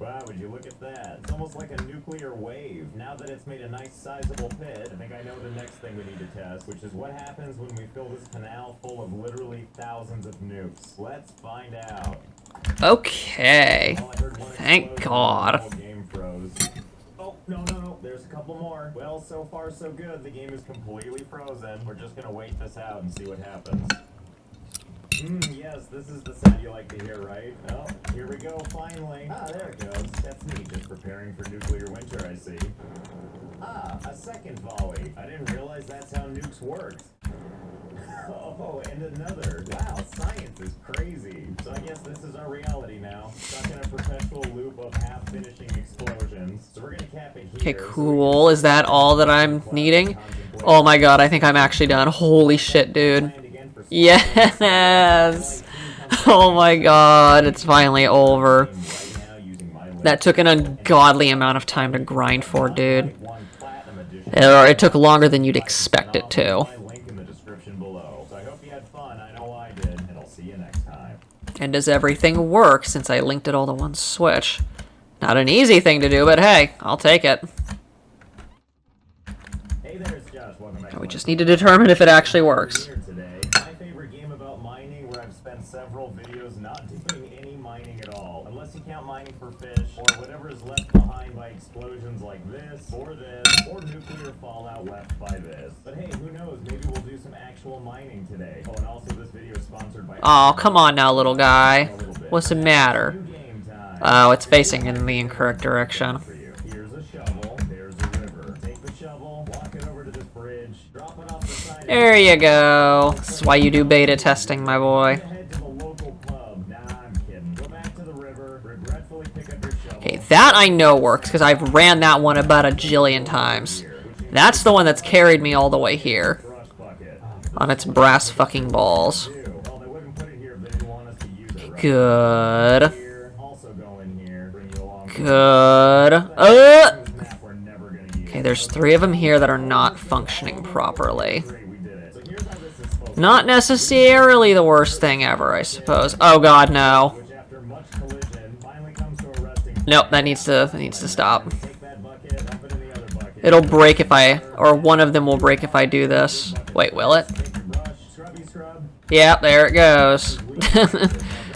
Wow, would you look at that? It's almost like a nuclear wave. Now that it's made a nice sizable pit, I think I know the next thing we need to test, which is what happens when we fill this canal full of literally thousands of nukes. Let's find out. Okay. Well, I heard one Thank explosion God. and the whole game froze. Oh, no, there's a couple more. Well, so far so good. The game is completely frozen. We're just gonna wait this out and see what happens. Yes, this is the sound you like to hear, right? Oh, here we go, finally. Ah, there it goes. That's neat, just preparing for nuclear winter, I see. Ah, a second volley. I didn't realize that's how nukes worked. Oh, and another. Wow, science is crazy. So I guess this is our reality now. Stuck in a perpetual loop of half-finishing explosions. So we're gonna cap it here. Okay, cool. Is that all that I'm needing? Oh my god, I think I'm actually done. Holy shit, dude. Yes! Oh my god, it's finally over. That took an ungodly amount of time to grind for, dude. It took longer than you'd expect it to. And does everything work since I linked it all to one switch? Not an easy thing to do, but hey, I'll take it. We just need to determine if it actually works. Several videos not doing any mining at all, unless you count mining for fish, or whatever is left behind by explosions like this, or nuclear fallout left by this. But hey, who knows, maybe we'll do some actual mining today. Oh, and also this video is sponsored by... Oh, come on now, little guy. What's the matter? Oh, it's facing in the incorrect direction. Here's a shovel, there's a river. Take the shovel, walk it over to this bridge, drop it off the side... There you go. This is why you do beta testing, my boy. Okay, that I know works, because I've ran that one about a jillion times. That's the one that's carried me all the way here. On its brass fucking balls. Good. Good. Okay, there's 3 of them here that are not functioning properly. Not necessarily the worst thing ever, I suppose. Oh god, no. Nope, that needs to stop. It'll break if or one of them will break if I do this. Wait, will it? Yeah, there it goes.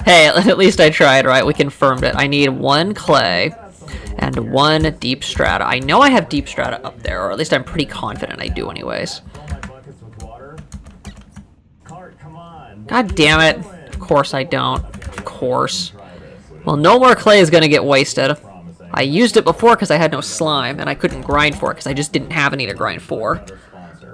Hey, at least I tried, right? We confirmed it. I need 1 clay and 1 deep strata. I know I have deep strata up there, or at least I'm pretty confident I do anyways. God damn it. Of course I don't. Of course. Well, no more clay is gonna get wasted. I used it before because I had no slime, and I couldn't grind for it because I just didn't have any to grind for.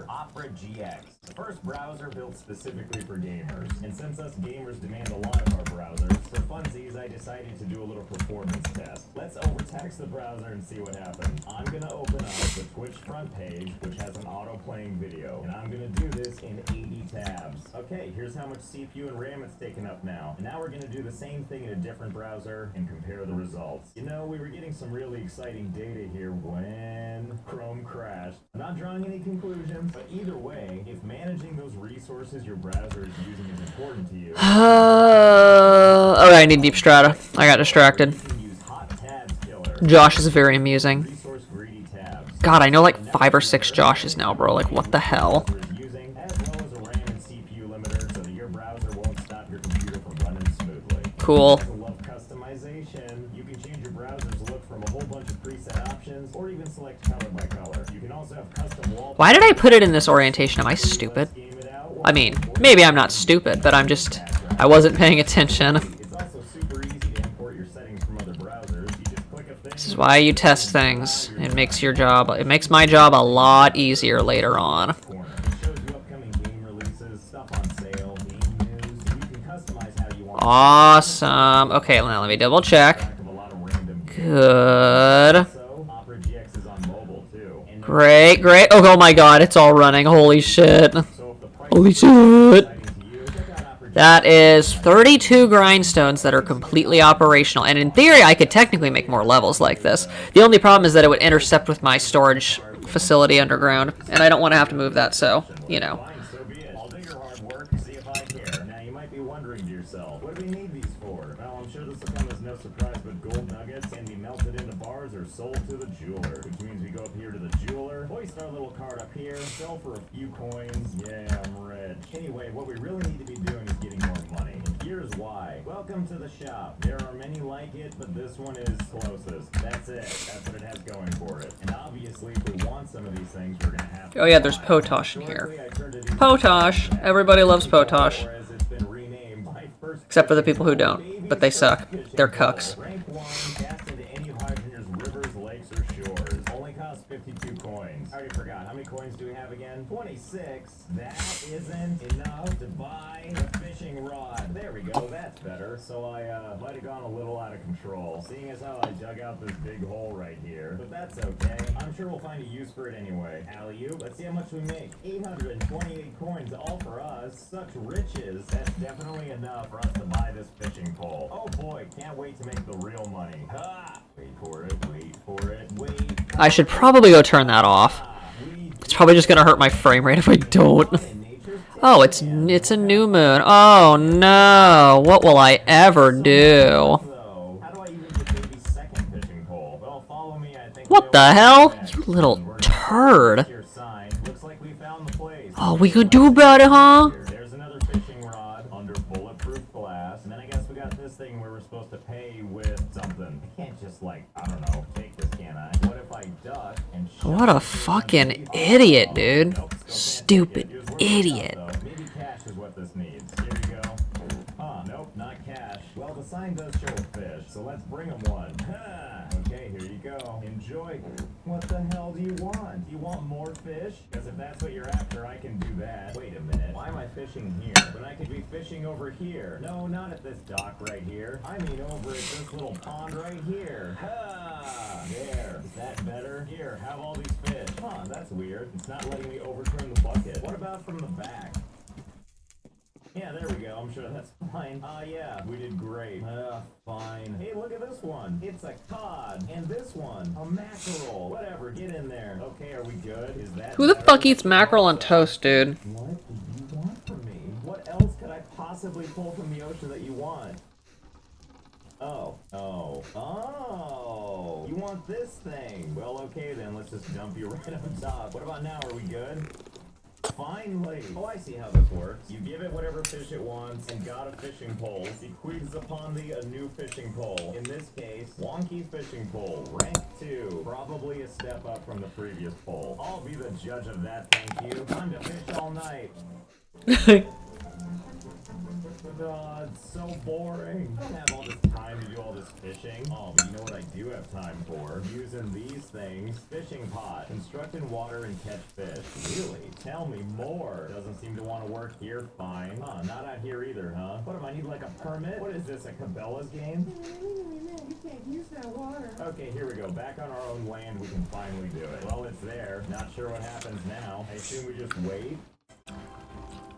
Opera GX, the first browser built specifically for gamers. And since us gamers demand a lot of our browsers, for funsies, I decided to do a little performance test. Let's overtax the browser and see what happens. I'm gonna open up the Twitch front page, which has an auto-playing video, and I'm gonna do this in 80 tabs. Okay, here's how much CPU and RAM it's taken up now. And now we're gonna do the same thing in a different browser and compare the results. You know, we were getting some really exciting data here when Chrome crashed. I'm not drawing any conclusions, but either way, if managing those resources your browser is using is important to you, Okay, I need Deep Strata. I got distracted. you can use Hot Tabs Killer. Josh is very amusing. Resource greedy tabs. God, I know like 5 or 6 Joshes now, bro. Like, what the hell? Using, as well as a RAM and CPU limiter so that your browser won't stop your computer from running smoothly. Cool. I love customization. You can change your browser's look from a whole bunch of preset options, or even select color by color. You can also have custom wallpapers. Why did I put it in this orientation? Am I stupid? I mean, maybe I'm not stupid, but I wasn't paying attention. It's also super easy to import your settings from other browsers. You just click a thing. This is why you test things. It makes my job a lot easier later on. Corner. It shows you upcoming game releases, stuff on sale, game news. You can customize how you want. Awesome. Okay, now let me double check. Of a lot of random games. Good. So, Opera GX is on mobile too. And Great, great. Oh my god, it's all running. Holy shit. so if the price Holy is shit. exciting to you, check out Opera GX. That is 32 grindstones that are completely operational, and in theory I could technically make more levels like this. The only problem is that it would intercept with my storage facility underground, and I don't want to have to move that, so, you know. Fine, so be it. I'll do your hard work, see if I care. Now you might be wondering to yourself, what do we need these for? Well, I'm sure this will come as no surprise, but gold nuggets can be melted into bars or sold to the jeweler, which means we go up here to the jeweler, hoist our little card up here, sell for a few coins. Yeah, I'm rich. Anyway, what we really need to be doing is getting more money. And here's why. Welcome to the shop. There are many like it, but this one is closest. That's it. That's what it has going for it. And obviously, if we want some of these things, we're gonna have to. Oh yeah, there's buy. Potosh in here. Luckily, I turned it into Potosh. Everybody loves Potosh. or as it's been renamed, my first Except for the people who don't, but they suck. They're cucks. Rank 1, cast into any of Hydrang's rivers, lakes, or shores. Only costs 52 coins. I already forgot. How many coins do we have again? 26. That isn't enough to buy a fishing rod. There we go. That's better. So I might have gone a little out of control, seeing as how I dug out this big hole right here. But that's okay. I'm sure we'll find a use for it anyway. Alley-oop. Let's see how much we make. 828 coins, all for us. Such riches. That's definitely enough for us to buy this fishing pole. Oh boy, can't wait to make the real money. Ha! Wait for it, wait for it, wait. I should probably go turn that off. It's probably just gonna hurt my frame rate if I don't. Oh, it's a new moon. Oh no, what will I ever do? So, how do I even get baby's second fishing pole? Well, follow me, I think. What the hell? You little turd. Your sign. Looks like we found the place. Oh, we could do about it, huh? There's another fishing rod under bulletproof glass. And then I guess we got this thing where we're supposed to pay with something. I can't just like, I don't know, take this, can I? What if I duck and What a fucking idiot, dude. Stupid idiot. Maybe cash is what this needs. Here we go. Huh, nope, not cash. Well, the sign does show a fish, so let's bring him one. Ha! Okay, here you go. Enjoy. What the hell do you want? Do you want more fish? Because if that's what you're after, I can do that. Wait a minute. Why am I fishing here? When I could be fishing over here. No, not at this dock right here. I mean over at this little pond right here. Ha! There. Is that better? Here, have all these fish. Huh, that's weird. It's not letting me overturn the bucket. What about from the back? Yeah, there we go. I'm sure that's fine. Yeah, we did great. Fine. Hey, look at this one. It's a cod. And this one, a mackerel. Whatever, get in there. Okay, are we good? Is that Who the better? fuck eats mackerel on toast, dude? What do you want from me? What else could I possibly pull from the ocean that you want? Oh. You want this thing? Well, okay then. Let's just dump you right on top. What about now? Are we good? Finally! Oh, I see how this works. You give it whatever fish it wants, and got a fishing pole. Bequeaths upon thee a new fishing pole. In this case, Wonky's fishing pole, rank 2. Probably a step up from the previous pole. I'll be the judge of that, thank you. Time to fish all night. God, it's so boring. I don't have all this time to do all this fishing. Oh, but you know what I do have time for? Using these things. Fishing pot. Construct in water and catch fish. Really? Tell me more. Doesn't seem to want to work here. Fine. Huh, not out here either, huh? What, am I need like a permit? What is this, a Cabela's game? You can't use that water. Okay, here we go. Back on our own land, we can finally do it. Well, it's there. Not sure what happens now. I assume we just wait.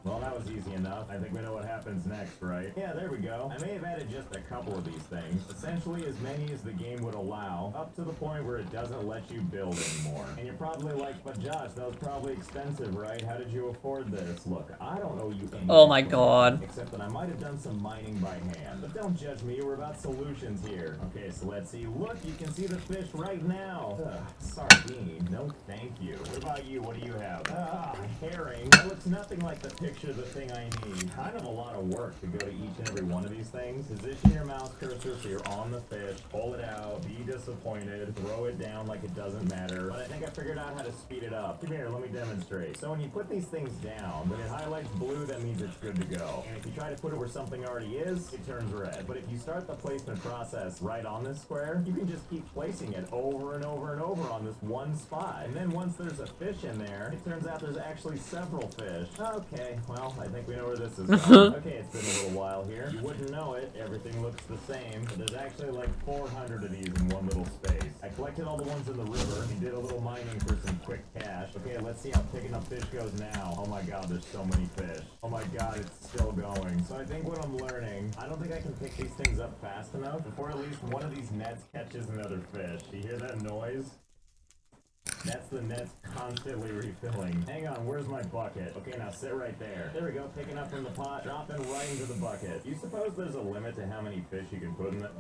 Well, that was easy enough. I think we know what happens next, right? Yeah, there we go. I may have added just a couple of these things. Essentially as many as the game would allow, up to the point where it doesn't let you build anymore. And you're probably like, but Josh, that was probably expensive, right? How did you afford this? Look, I don't owe you anything. Oh my god. Except that I might have done some mining by hand. But don't judge me, we're about solutions here. Okay, so let's see. Look, you can see the fish right now. Ugh, sardine. No, thank you. What about you? What do you have? Ah, herring. That looks nothing like the picture of the thing I need. Kind of a lot of work to go to each and every one of these things. Position your mouse cursor so you're on the fish, pull it out, be disappointed, throw it down like it doesn't matter. But I think I figured out how to speed it up. Come here, let me demonstrate. So when you put these things down, when it highlights blue, that means it's good to go. And if you try to put it where something already is, it turns red. But if you start the placement process right on this square, you can just keep placing it over and over and over on this one spot. And then once there's a fish in there, it turns out there's actually several fish. Okay, well, I think we know where this is going. Okay, it's been a little while here. You wouldn't know it. Everything looks the same. But there's actually like 400 of these in one little space. I collected all the ones in the river and did a little mining for some quick cash. Okay, let's see how picking up fish goes now. Oh my god, there's so many fish. Oh my god, it's still going. So I think what I'm learning, I don't think I can pick these things up fast enough before at least one of these nets catches another fish. You hear that noise? That's the nets constantly refilling. Hang on, where's my bucket? Okay, now sit right there. There we go, picking up from the pot, dropping right into the bucket. You suppose there's a limit to how many fish you can put in it?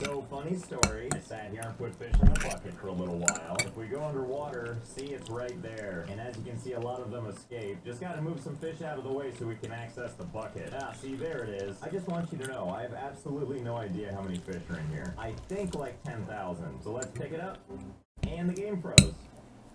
So, funny story, I sat here and put fish in the bucket for a little while. If we go underwater, see it's right there. And as you can see, a lot of them escape. Just gotta move some fish out of the way so we can access the bucket. Ah, see, there it is. I just want you to know, I have absolutely no idea how many fish are in here. I think like 10,000. So let's pick it up. And the game froze.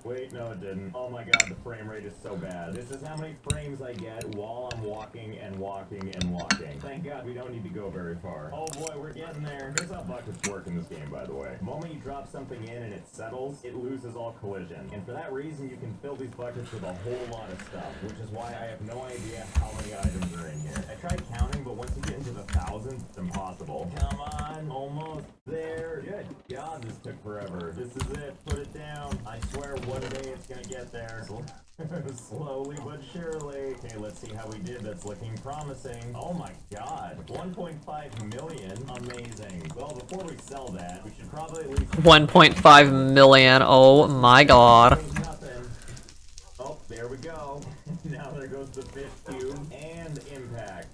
Wait, no it didn't. Oh my god, the frame rate is so bad. This is how many frames I get while I'm walking and walking and walking. Thank god we don't need to go very far. Oh boy, we're getting there. Here's how buckets work in this game, by the way. The moment you drop something in and it settles, it loses all collision. And for that reason, you can fill these buckets with a whole lot of stuff, which is why I have no idea how many items are in here. I tried counting, but once you get into the thousands, it's impossible. Come on, almost there. Good god, this took forever. This is it. Put it down. I swear one day it's gonna get there. Slowly but surely. Okay, let's see how we did. That's looking promising. Oh my god. 1.5 million. Amazing. Well, before we sell that, we should probably at least 1.5 million. Oh my god. nothing. Oh, there we go. Now there goes the fish cube and impact.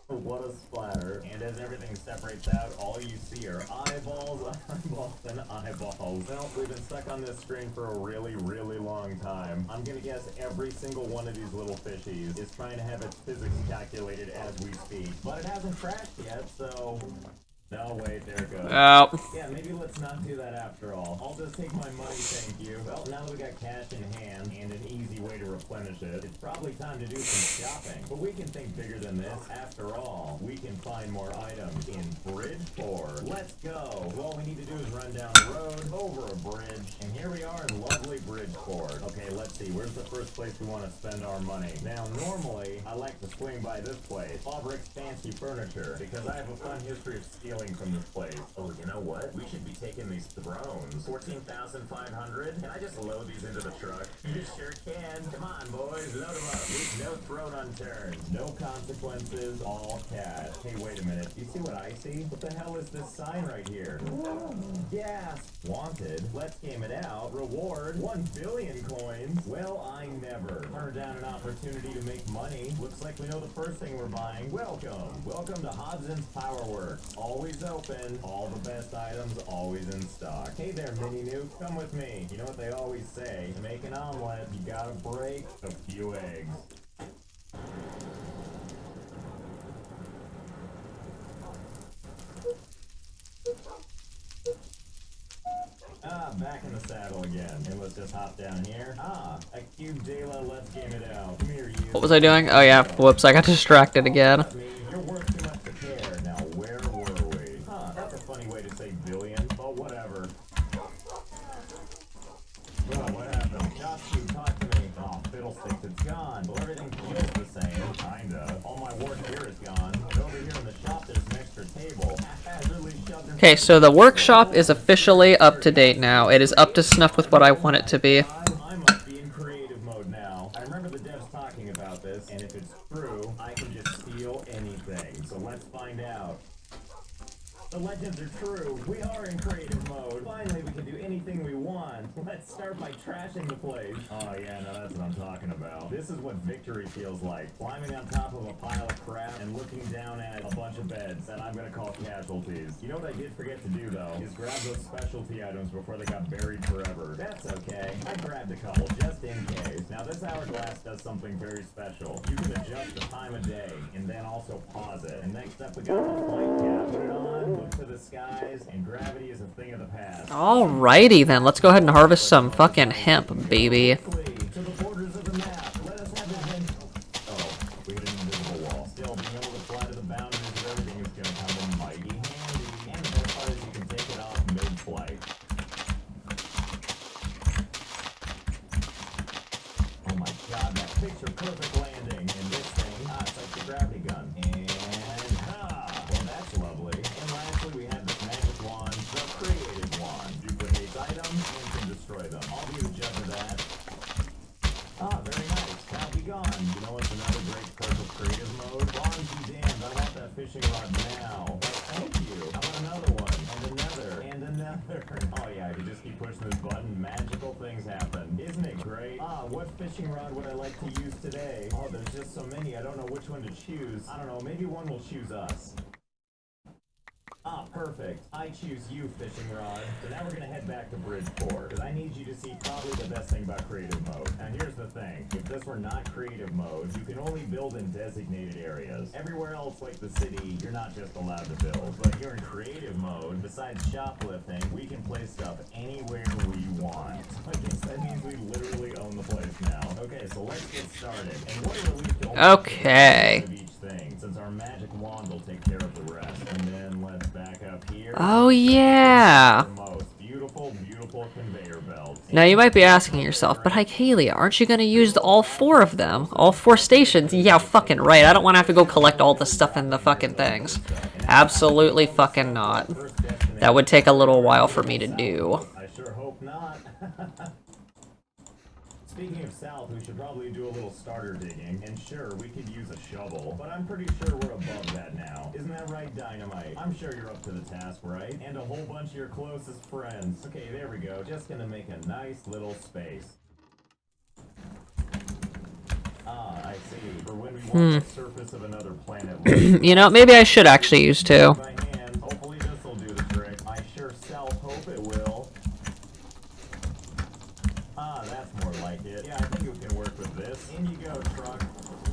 What a splatter. And as everything separates out, all you see are eyeballs, eyeballs, and eyeballs. Well, we've been stuck on this screen for a really, really long time. I'm gonna guess every single one of these little fishies is trying to have its physics calculated as we speak. But it hasn't crashed yet, so... No, wait, there it goes. Oh. Yeah, maybe let's not do that after all. I'll just take my money, thank you. Well, now that we got cash in hand and an easy way to replenish it, it's probably time to do some shopping. But we can think bigger than this. After all, we can find more items in Bridgeport. Let's go. Well, all we need to do is run down the road, over a bridge, and here we are in lovely Bridgeport. Okay, let's see. Where's the first place we want to spend our money? Now, normally, I like to swing by this place, Fabric's Fancy Furniture, because I have a fun history of stealing from this place. Oh, you know what? We should be taking these thrones. 14,500. Can I just load these into the truck? You sure can. Come on, boys. Load them up. Leave no throne unturned. No consequences. All cash. Hey, wait a minute. You see what I see? What the hell is this sign right here? Gas. Wanted. Let's game it out. Reward. 1 billion coins. Well, I never turn down an opportunity to make money. Looks like we know the first thing we're buying. Welcome. Welcome to Hobson's Power Works. Always open, all the best items always in stock. Hey there, Mini Nuke, come with me. You know what they always say, to make an omelet, you gotta break a few eggs. Ah, back in the saddle again. And let's just hop down here. Ah, a cube Jayla, let's game it out. Come here, you. What was I doing? Oh yeah, whoops, I got distracted again. You're worth too much to care. Now, where were we? Huh, that's a funny way to say billion, but whatever. Well, what happened? Josh, talk to me. Oh, fiddlesticks, it's gone. Well, everything feels the same, kinda. All my work here is gone. And over here in the shop, there's an extra table. Okay, so the workshop is officially up to date now. It is up to snuff with what I want it to be. I must be in creative mode now. I remember the devs talking about this, and if it's true, I can just steal anything. So let's find out. The legends are true. We are in creative mode. Finally, we can do anything we want. Let's start by trashing the place. Oh yeah, no, that's what I'm talking about. This is what victory feels like. Climbing on top of a pile of crap and looking down at a bunch of beds that I'm gonna call casualties. You know what I did forget to do though? Is grab those specialty items before they got buried forever. That's okay. I grabbed a couple just in case. Now this hourglass does something very special. You can adjust the time of day and then also pause it. And next up we got the flight cap. Put it on. Look to the skies, and gravity is a thing of the past. Alrighty then, let's go ahead and harvest some fucking hemp, baby. To the borders of the map. Let us have adventure. Oh, we hit an invisible wall. Still, being able to fly to the boundaries of everything is going to come in mighty handy. And the best part is you can take it off mid-flight. Oh my god, that picture-perfect landing. And this thing, it's like the gravity gun. And, well that's lovely. And lastly, we have this magic wand, the creative wand. Duplicates items and can destroy them. I'll be the judge of that. Very nice. Now be gone. You know what's another great perk of creative mode? Bonds be damned. I want that fishing rod now. Thank you. How about another one? And another. And another. Oh yeah, if you just keep pushing this button, magical things happen. Isn't it great? What fishing rod would I like to use today? Oh, there's just so many. I don't know which one to choose. I don't know. Maybe one will choose us. Perfect. I choose you, fishing rod. So now we're gonna head back to Bridge 4, because I need you to see probably the best thing about creative mode. Now here's the thing. If this were not creative mode, you can only build in designated areas. Everywhere else, like the city, you're not just allowed to build. But here in creative mode, besides shoplifting, we can place stuff anywhere we want. I guess that means we literally own the place now. Okay, so let's get started. And what a relief to only Okay. of each thing, since our magic wand will take care of the rest. And then let's back up here. Oh yeah. The most beautiful, beautiful conveyor belt. Now you might be asking yourself, but Hykalia, aren't you gonna use all 4 of them? All 4 stations? Yeah, fucking right. I don't wanna have to go collect all the stuff in the fucking things. Absolutely fucking not. That would take a little while for me to do. I sure hope not. Speaking of south, we should probably do a little starter digging, and sure, we could use a shovel, but I'm pretty sure we're above that now. Isn't that right, Dynamite? I'm sure you're up to the task, right? And a whole bunch of your closest friends. Okay, there we go. Just gonna make a nice little space. I see. For when we want the surface of another planet. You know, maybe I should actually use 2. By hand. Hopefully this'll do the trick. I sure self-hope it will. That's more like it. Yeah, I think we can work with this. In you go, truck.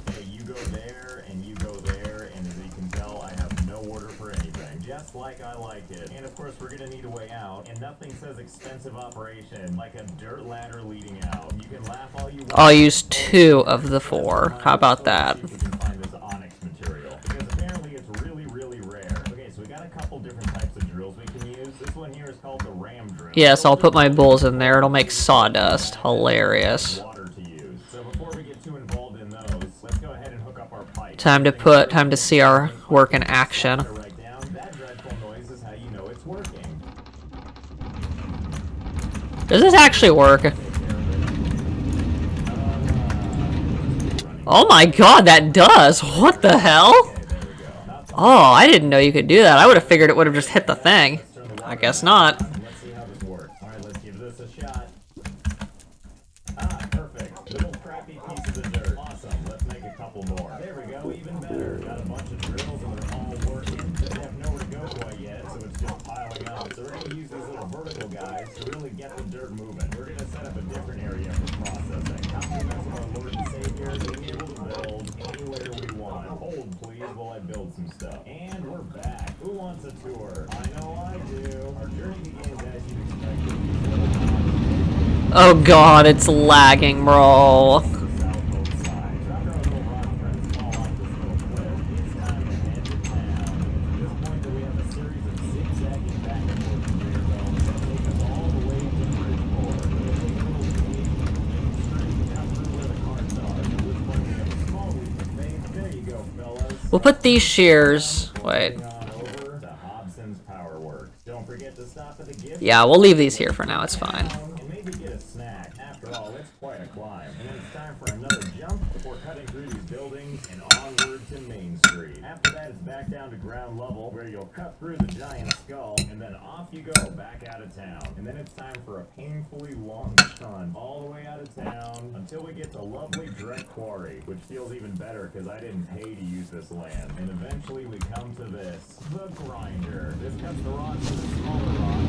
Okay, you go there, and you go there, and as you can tell, I have no order for anything. Just like I like it. And of course, we're gonna need a way out, and nothing says expensive operation like a dirt ladder leading out. You can laugh all you want. I'll use 2 of the 4. How about that? See if we can find this onyx material, because apparently it's really, really rare. Okay, so we got a couple different types of drills we can use. This one here is called the ram drill. Yes, I'll put my bulls in there. It'll make sawdust. Hilarious. Water to use. So before we get too involved in those, let's go ahead and hook up our pipe. Time to see our work in action. Right down. That dreadful noise is how you know it's working. Does this actually work? Oh my god, that does! What the hell? Oh, I didn't know you could do that. I would have figured it would have just hit the thing. I guess not. Let's see how this works. Alright, let's give this a shot. Perfect. Little crappy pieces of dirt. Awesome. Let's make a couple more. There we go. Even better. Got a bunch of drills and they're all working. They have nowhere to go quite yet, so it's just piling up. So we're going to use these little vertical guys to really get the dirt moving. We're going to set up a different area for processing. Compliments of our Lord and Savior, being able to build anywhere we want. Hold, please, while I build some stuff. And we're back. Who wants a tour? I know I do. Our journey begins as you'd expect with these little mountains. Oh god, it's lagging, bro. South both sides. After our little rock friends fall off this little cliff, it's time to head to town. At this point, we have a series of zigzagging back and forth conveyor belts that take us all the way to Bridgeport. We'll take a little dig, straight down through where the carts are. At this point, we have a small leap of faith. There you go, fellas. We'll put these shears. Wait. On over to Hobson's Power Works. Don't forget to stop at the gift. Yeah, we'll leave these here for now. It's fine. And maybe get a snack. After all, it's quite a climb. And when it's time for another jump before cutting through these buildings and onward to Main Street. After that, it's back down to ground level, where you'll cut through the giant skull, and then off you go back out of town. And then it's time for a painfully long run all the way out of town until we get to lovely Dreck Quarry, which feels even better because I didn't pay to use this land. And eventually we come to this, the Grinder. This cuts the rock to the smaller rock.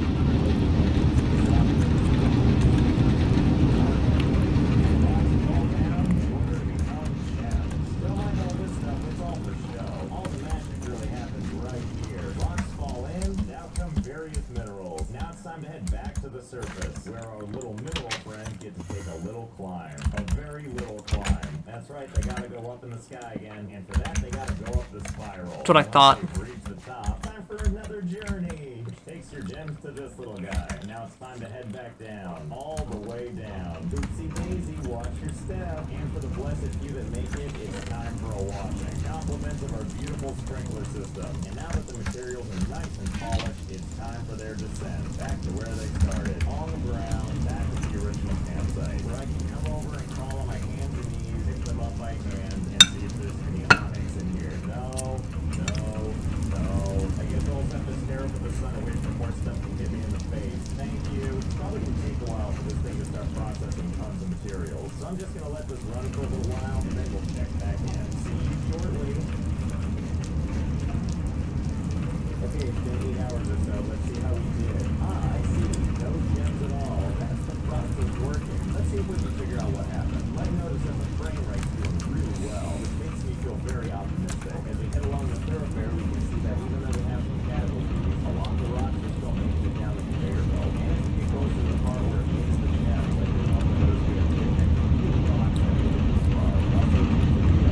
Surface, where our little mineral friends get to take a little climb. A very little climb. That's right, they gotta go up in the sky again, and for that they gotta go up the spiral. That's what I thought. Once they've reached the top, time for another journey, which takes your gems to this little guy. And now it's time to head back down, all the way down. Oopsie daisy, watch your step. And for the blessed few that make it, it's time for a washing. Compliments of our beautiful sprinkler system. And now that the materials are nice and polished, it's time for their descent, back to where they started. On the ground, back at the original campsite, where I can come over and crawl on my hands and knees, pick them up by hand, and see if there's any onyx in here. No. I guess I'll also have to stare up at the sun away from more stuff can hit me in the face. Thank you. It's probably gonna take a while for this thing to start processing tons of materials. So I'm just gonna let this run for a little while, and then we'll check back in. See you shortly. Okay, it's been 8 hours or so. Let's see how we did. I see. No gems at all. That's the process working. Let's see if we can figure out what happened. Might notice that the frame rate's doing really well, which makes me feel very optimistic. As we head along the thoroughfare, we can see that even though we have some casualties, along the rocks are still making it down the conveyor belt. And as we get closer to the part where it meets the gems, like we're up those we have to take really rocks that we did this far. Also, we can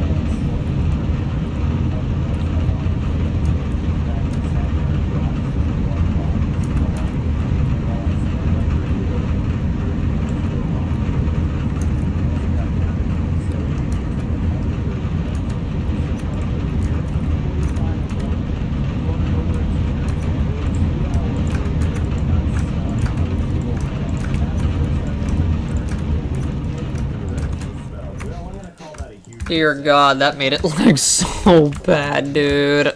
Dear God, that made it look so bad, dude.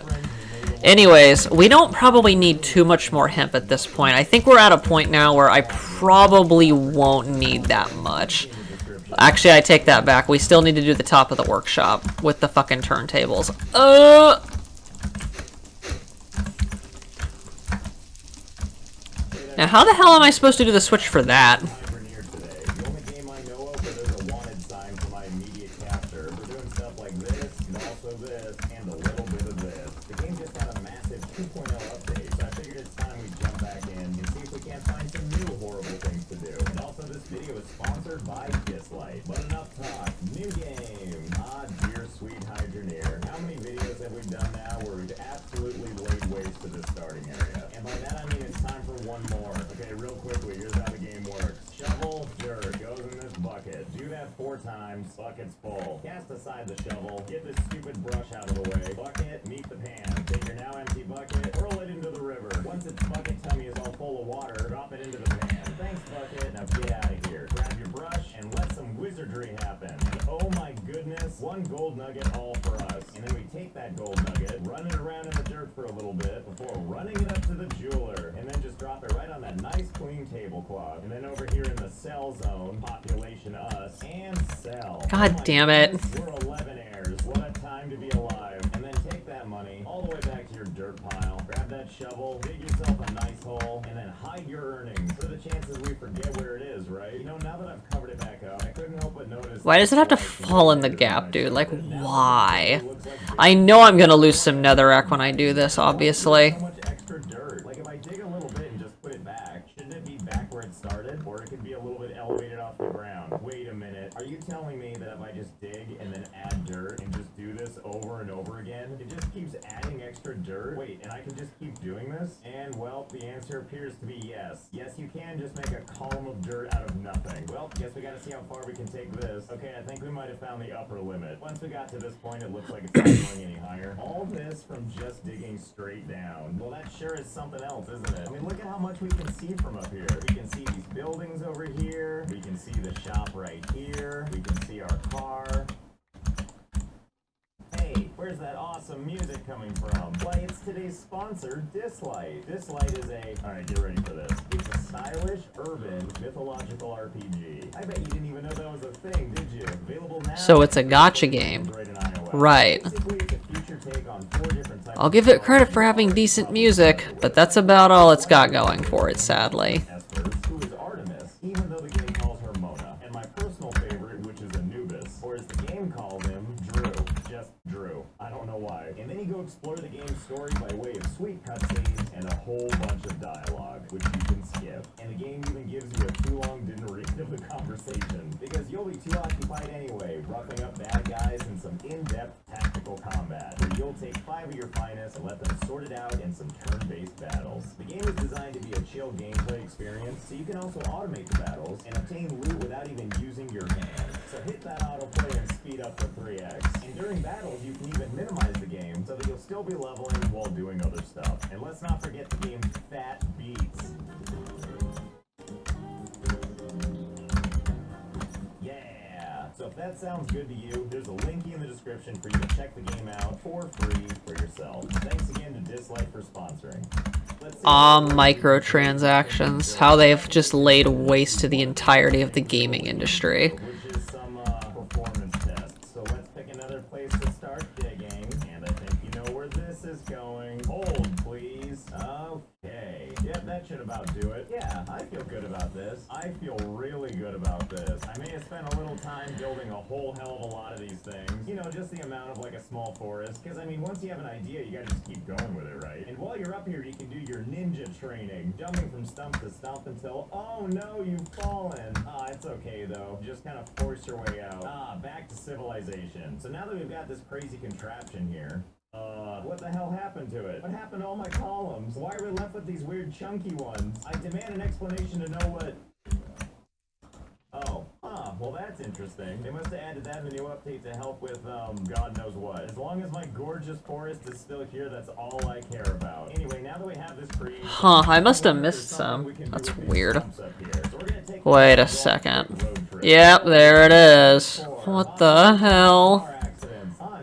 Anyways, we don't probably need too much more hemp at this point. I think we're at a point now where I probably won't need that much. Actually, I take that back. We still need to do the top of the workshop with the fucking turntables. Now, how the hell am I supposed to do the switch for that? By Dislight. But enough talk. New game. Ah, dear sweet Hydroneer. How many videos have we done now where we've absolutely laid waste to this starting area? And by that I mean it's time for one more. Okay, real quickly, here's how the game works. Shovel, dirt, goes in this bucket. Do that 4 times, bucket's full. Cast aside the shovel, get this stupid brush out of the way. Bucket, meet the pan. Take your now empty bucket, hurl it into the river. Once its bucket tummy is all full of water, drop it into the pan. Thanks, bucket. Now get out of here. Grab your brush and let some wizardry happen. And oh my goodness, 1 gold nugget all for us. And then we take that gold nugget, run it around in the dirt for a little bit before running it up to the jeweler. And then just drop it right on that nice clean tablecloth. And then over here in the sell zone, population us, and sell. God damn it. Goodness, we're 11 heirs. What a time to be alive. And then take that money all the way back to your dirt pile. Grab that shovel, dig yourself a nice hole, and then hide your earnings for the chances we forget where it is, right? You know, now that I've covered it back up, I couldn't help but notice... Why does it have to fall in the gap, dude? Like, why? I know I'm gonna lose some netherrack when I do this, obviously. So much extra dirt. Like, if I dig a little bit and just put it back, shouldn't it be back where it started? Or it could be a little bit elevated off the ground. Wait a minute. Are you telling me that if I just dig and then add dirt and just do this over and over again, it just keeps adding extra dirt? Wait, and I can just keep doing this? And, well, the answer appears to be yes. Yes, you can just make a column of dirt out of nothing. Well, guess we gotta see how far we can take this. Okay, I think we might have found the upper limit. Once we got to this point, it looks like it's not going any higher. All this from just digging straight down. Well, that sure is something else, isn't it? I mean, look at how much we can see from up here. We can see these buildings over here. We can see the shop right here. We can see our car. Hey, where's that awesome music coming from? Why, it's today's sponsor, Dislight. Dislight is a... Alright, get ready for this. It's a stylish, urban, mythological RPG. I bet you didn't even know that was a thing, did you? Available now. So it's a gacha game. Right. Basically, it's a future take on 4 different types I'll give it credit for having decent music, but that's about all it's got going for it, sadly. Espers, who is Artemis, even though the game calls her Mona. And my personal favorite, which is Anubis, or as the game called him, Drew. Just Drew. I don't know why. And then you go explore the game's story by way of sweet cutscenes and a whole bunch of dialogue, which you can skip. And the game even gives you a too long didn't read of the conversation, because you'll be too occupied anyway, roughing up bad guys in some in-depth tactical combat, where you'll take 5 of your finest and let them sort it out in some turn-based battles. The game is designed to be a chill gameplay experience, so you can also automate the battles and obtain loot without even using your hands. So hit that autoplay and speed up to 3x. And during battles, you can even minimize the game so that you'll still be leveling while doing other stuff. And let's not forget the game's fat beats. Yeah! So if that sounds good to you, there's a link in the description for you to check the game out for free for yourself. Thanks again to Dislight for sponsoring. Microtransactions. How they've just laid waste to the entirety of the gaming industry. Which is some performance tests. So let's pick another place to start digging. And I think you know where this is going. Hold, please. Okay. Yep, that should about do it. Yeah, I feel good about this. I feel really good about this. I may have spent a little time building a whole hell of a lot of these things. You know, just the amount of like a small forest. Because I mean, once you have an idea, you gotta just keep going with it, right? And while you're up here, you can do your ninja training. Jumping from stump to stump until, oh no, you've fallen. Ah, it's okay though. Just kind of force your way out. Ah, back to civilization. So now that we've got this crazy contraption here, what the hell happened to it? What happened to all my columns? Why are we left with these weird chunky ones? I demand an explanation to know what... Oh, well that's interesting. They must have added that in the new update to help with, God knows what. As long as my gorgeous forest is still here, that's all I care about. Anyway, now that we have this creation... Huh, I must have missed some. That's weird. Wait a second. Yep, there it is. What the hell?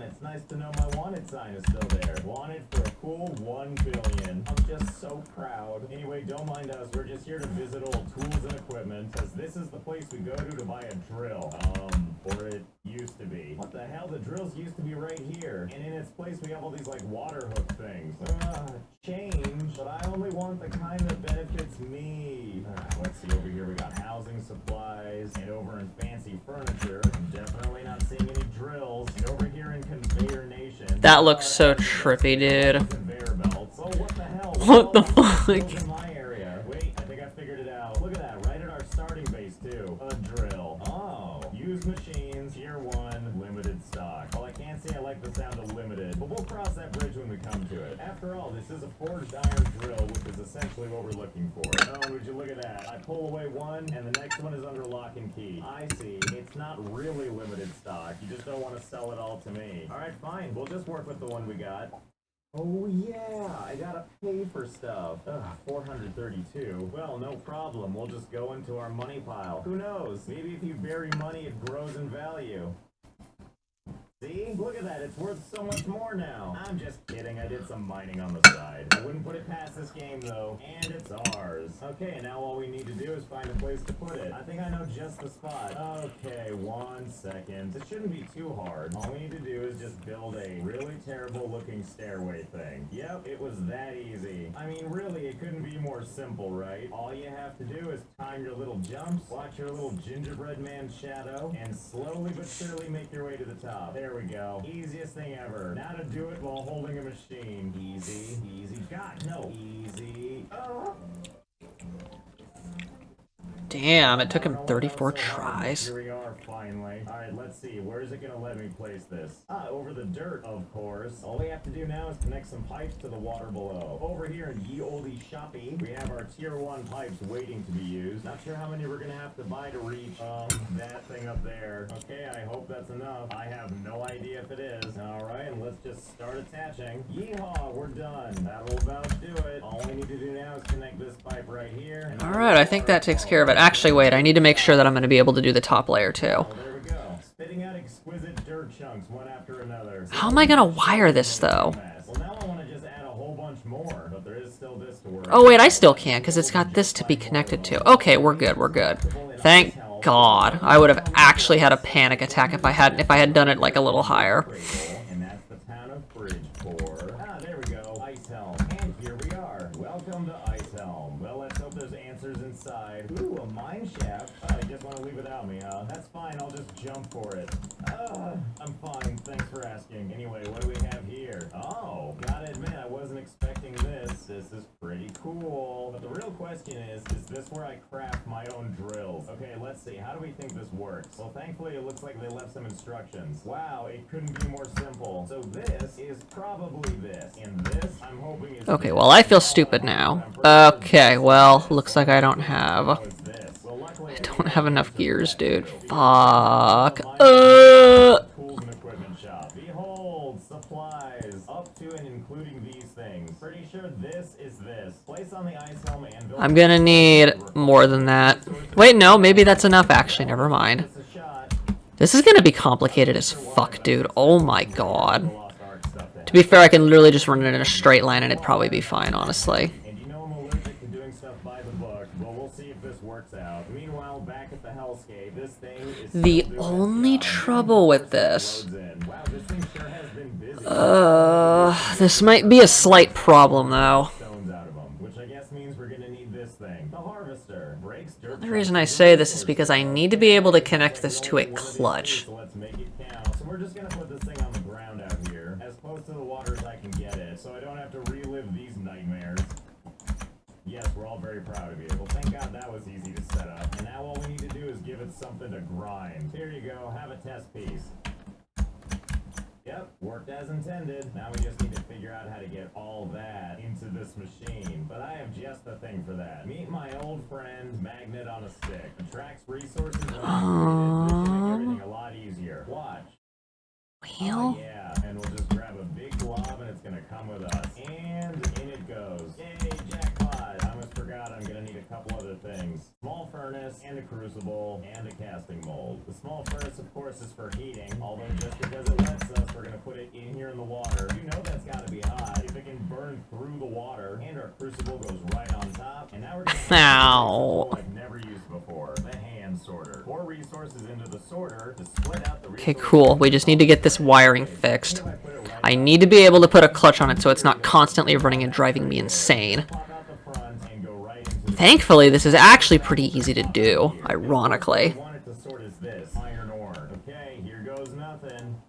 It's nice to know my wanted sign is still there. Wanted for a cool 1 billion. I'm just so proud. Anyway, don't mind us. We're just here to visit old tools and equipment, because this is the place we go to buy a drill. Or it used to be. What the hell? The drills used to be right here. And in its place, we have all these, like, water hook things. Change, but I only want the kind that benefits me. Let's see, over here we got housing supplies, and over in fancy furniture, I'm definitely not seeing any drills. And over here in Conveyor Nation, That looks so trippy, dude. conveyor belts. Oh, what the hell? What the Drills fuck? in my area. Wait, I think I figured it out. Look at that, right at our starting base too. A drill. Oh, used machines, tier 1, limited stock. Well, I can't say I like the sound of limited, but we'll cross that bridge when we come to it. After all, this is a forged iron drill, which is essentially what we're looking for. Oh, and would you look at that? I pull away one, and the next one is under lock and key. I see. It's not really limited stock. You just don't want to sell it all to me. Alright, fine. We'll just work with the one we got. Oh yeah, I gotta pay for stuff. Ugh, 432. Well, no problem. We'll just go into our money pile. Who knows? Maybe if you bury money, it grows in value. See? Look at that, it's worth so much more now. I'm just kidding, I did some mining on the side. I wouldn't put it past this game though, and it's ours. Okay, now all we need to do is find a place to put it. I think I know just the spot. Okay, 1 second. It shouldn't be too hard. All we need to do is just build a really terrible looking stairway thing. Yep, it was that easy. I mean, really, it couldn't be more simple, right? All you have to do is time your little jumps, watch your little gingerbread man shadow, and slowly but surely make your way to the top. There we go. Easiest thing ever. Now to do it while holding a machine. Easy, easy. God, no. Easy. Oh. Damn, it took him 34 tries. Here we are, finally. Alright, let's see. Where is it going to let me place this? Ah, over the dirt, of course. All we have to do now is connect some pipes to the water below. Over here in Ye Olde Shoppy, we have our tier 1 pipes waiting to be used. Not sure how many we're going to have to buy to reach, that thing up there. Okay, I hope that's enough. I have no idea if it is. Alright, and let's just start attaching. Yeehaw, we're done. That'll about do it. All we need to do now is connect this pipe right here. Alright, I think that takes care of it. Actually, wait, I need to make sure that I'm going to be able to do the top layer too. There we go. spitting out exquisite dirt chunks one after another. How am I gonna wire this, though? Well, now I want to just add a whole bunch more, but there is still this to worry. Oh, wait, I still can't, because it's got this to be connected to. Okay, we're good, we're good. Thank God. I would have actually had a panic attack if I had done it, like, a little higher. And that's the town of Bridgeport. Ah, there we go. Ice Helm. And here we are. Welcome to Ice Helm. Well, let's hope there's answers inside. Ooh, a mine shaft. Oh, you just want to leave without me, huh? That's fine. I'll just jump for it. I'm fine. Thanks for asking. Anyway, what do we have here? Oh, gotta admit, I wasn't expecting this. This is pretty cool. But the real question is this where I craft my own drills? Okay, let's see. How do we think this works? Well, thankfully, it looks like they left some instructions. Wow, it couldn't be more simple. So this is probably this. And this, I'm hoping is... Okay, well, I feel stupid now. Okay, well, looks like I don't have... I don't have enough gears, dude. Fuck. Tools and equipment shop. Behold, supplies. Up to and including these things. Pretty sure this is this. Place on the ice helm anvil. I'm gonna need more than that. Wait, no, maybe that's enough, actually. Never mind. This is gonna be complicated as fuck, dude. Oh my god. To be fair, I can literally just run it in a straight line and it'd probably be fine, honestly. And you know I'm allergic to doing stuff by the book. Well, we'll see if this works out. Meanwhile, back at the Hellscape, this thing is... The only trouble with this... Wow, this thing sure has been busy. This might be a slight problem, though. Stones out of them, which I guess means we're gonna need this thing. The harvester breaks dirt. The reason I say this is because I need to be able to connect this to a clutch. So let's make it count. So we're just gonna put this thing on the ground out here, as close to the water as I can get it, so I don't have to relive these nightmares. Yes, we're all very proud of you. Well, thank God that was easy to set up. And now all we need to do is give it something to grind. Here you go, have a test piece. Yep, worked as intended. Now we just need to figure out how to get all that into this machine. But I have just the thing for that. Meet my old friend, Magnet on a Stick. Attracts resources when needed. This should make everything a lot easier. Watch. Wheel? Yeah, and we'll just grab a big glob and it's gonna come with us. And in it goes. Yay, jackpot! I almost forgot I'm gonna need a couple other things. Small furnace, and a crucible, and a casting mold. The small furnace, of course, is for heating, although just because it lets us, we're gonna put it in here in the water. You know that's gotta be hot. If it can burn through the water, and our crucible goes right on top. And now we're gonna Ow. I've never used before. The hand sorter. Pour resources into the sorter to split out the Okay, cool. We just need to get this wiring fixed. I need to be able to put a clutch on it so it's not constantly running and driving me insane. Thankfully, this is actually pretty easy to do, ironically. Okay, here goes nothing.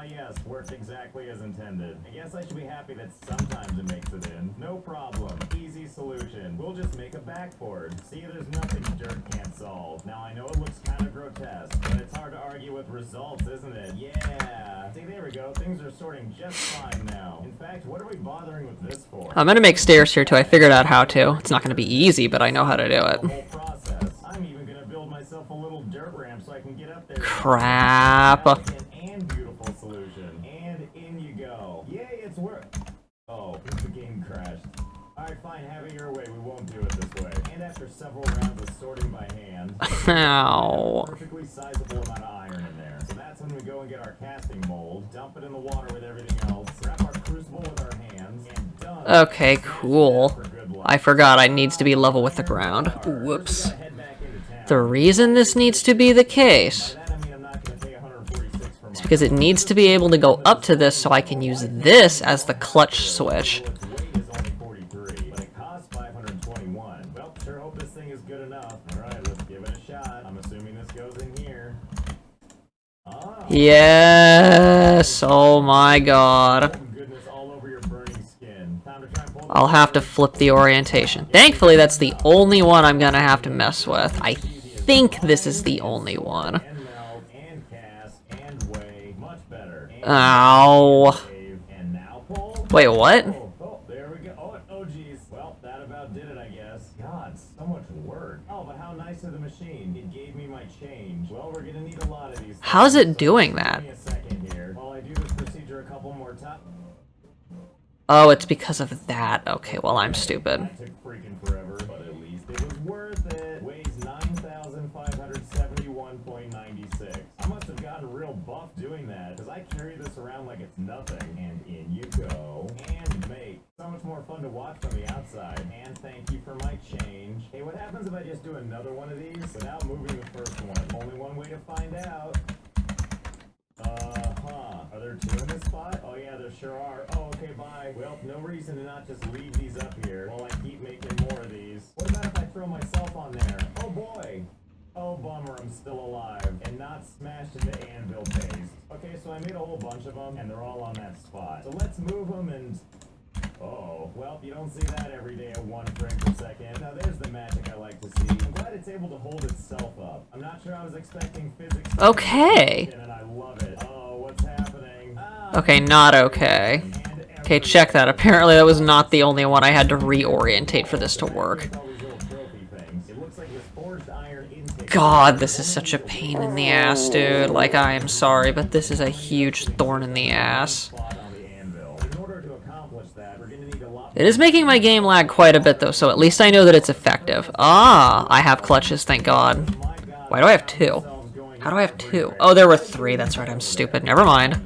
Yes, worked exactly as intended. I guess I should be happy that sometimes it makes it in. No problem. Easy solution. We'll just make a backboard. See, there's nothing dirt can't solve. Now, I know it looks kind of grotesque, but it's hard to argue with results, isn't it? Yeah. See, there we go. Things are sorting just fine now. In fact, what are we bothering with this for? I'm gonna make stairs here too. I figured out how to. It's not gonna be easy, but I know how to do it. The whole process. I'm even gonna build myself a little dirt ramp so I can get up there. Crap. And beautiful solution. And in you go. Yay, it's work. Oh, the game crashed. Alright, fine, have it your way. We won't do it this way. And after several rounds of sorting by hand, Ow. perfectly sizable amount of iron in there. So that's when we go and get our casting mold, dump it in the water with everything else, wrap our crucible with our hands, and done. Okay, cool. I forgot I needs to be level with the ground. Whoops. The reason this needs to be the case is because it needs to be able to go up to this so I can use this as the clutch switch. Yes! Oh my god. I'll have to flip the orientation. Thankfully, that's the only one I'm gonna have to mess with. I think this is the only one. Ow. Wait, what? Oh, there we go. Oh, geez. Well, that about did it, I guess. God, so much work. Oh, but how nice of the machine. It gave me my change. Well, we're gonna need a lot of these. How's it doing that? Give me a second here while I do this procedure a couple more times. Oh, it's because of that. Okay, well, I'm stupid. That took freaking forever, but at least it was worth it. Weighs 9,571.9 physics. I must have gotten real buff doing that, because I carry this around like it's nothing. And in you go. And make. So much more fun to watch from the outside. And thank you for my change. Hey, what happens if I just do another one of these without moving the first one? Only one way to find out. Are there two in this spot? Oh yeah, there sure are. Oh, okay, bye. Well, no reason to not just leave these up here while I keep making more of these. What about if I throw myself on there? Oh boy! Oh bummer, I'm still alive and not smashed into anvil paste. Okay, so I made a whole bunch of them and they're all on that spot. So let's move them and... Oh, well, you don't see that every day at 1 frame per second. Now there's the magic I like to see. I'm glad it's able to hold itself up. I'm not sure I was expecting physics... Okay. And I love it. Oh, what's happening? Okay, not okay. Okay, check that. Apparently that was not the only one I had to reorientate for this to work. God, this is such a pain in the ass, dude. Like, I am sorry, but this is a huge thorn in the ass. It is making my game lag quite a bit, though, so at least I know that it's effective. Ah, I have clutches, thank God. Why do I have 2? How do I have 2? Oh, there were 3. That's right, I'm stupid. Never mind.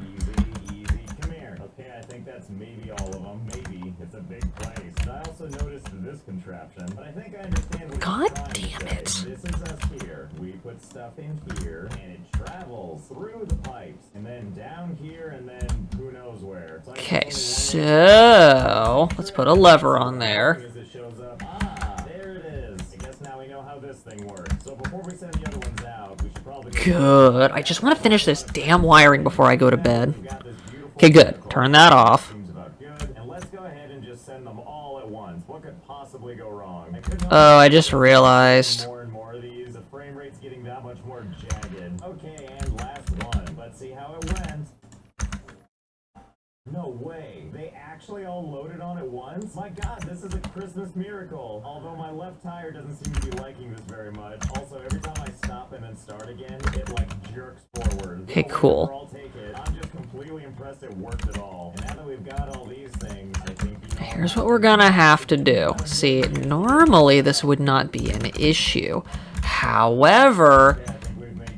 Okay, I think that's maybe all of them. Maybe. It's a big place. I also noticed this contraption, but I think I understand what God damn it. This is us here. We put stuff in here, and it travels through the pipes, and then down here, and then who knows where. Okay, so let's put a lever on there. Ah, there it is. I guess now we know how this thing works. So before we send the other ones out, we should probably... Good. I just want to finish this damn wiring before I go to bed. Okay, good. Turn that off. And let's go ahead and just send them all at once. What could possibly go wrong? Oh, I just realized. More and more of these. The frame rate's getting that much more jagged. Okay, and last one. Let's see how it went. No way. They actually all loaded on at once? My god, this is a Christmas miracle. Although my left tire doesn't seem to be liking this very much. Also, every time I stop and then start again, it like jerks forward. Okay, cool. I'll take it. I'm just completely impressed it worked at all. And now that we've got all these things, I think you know... Here's what we're gonna have to do. See, normally this would not be an issue. However,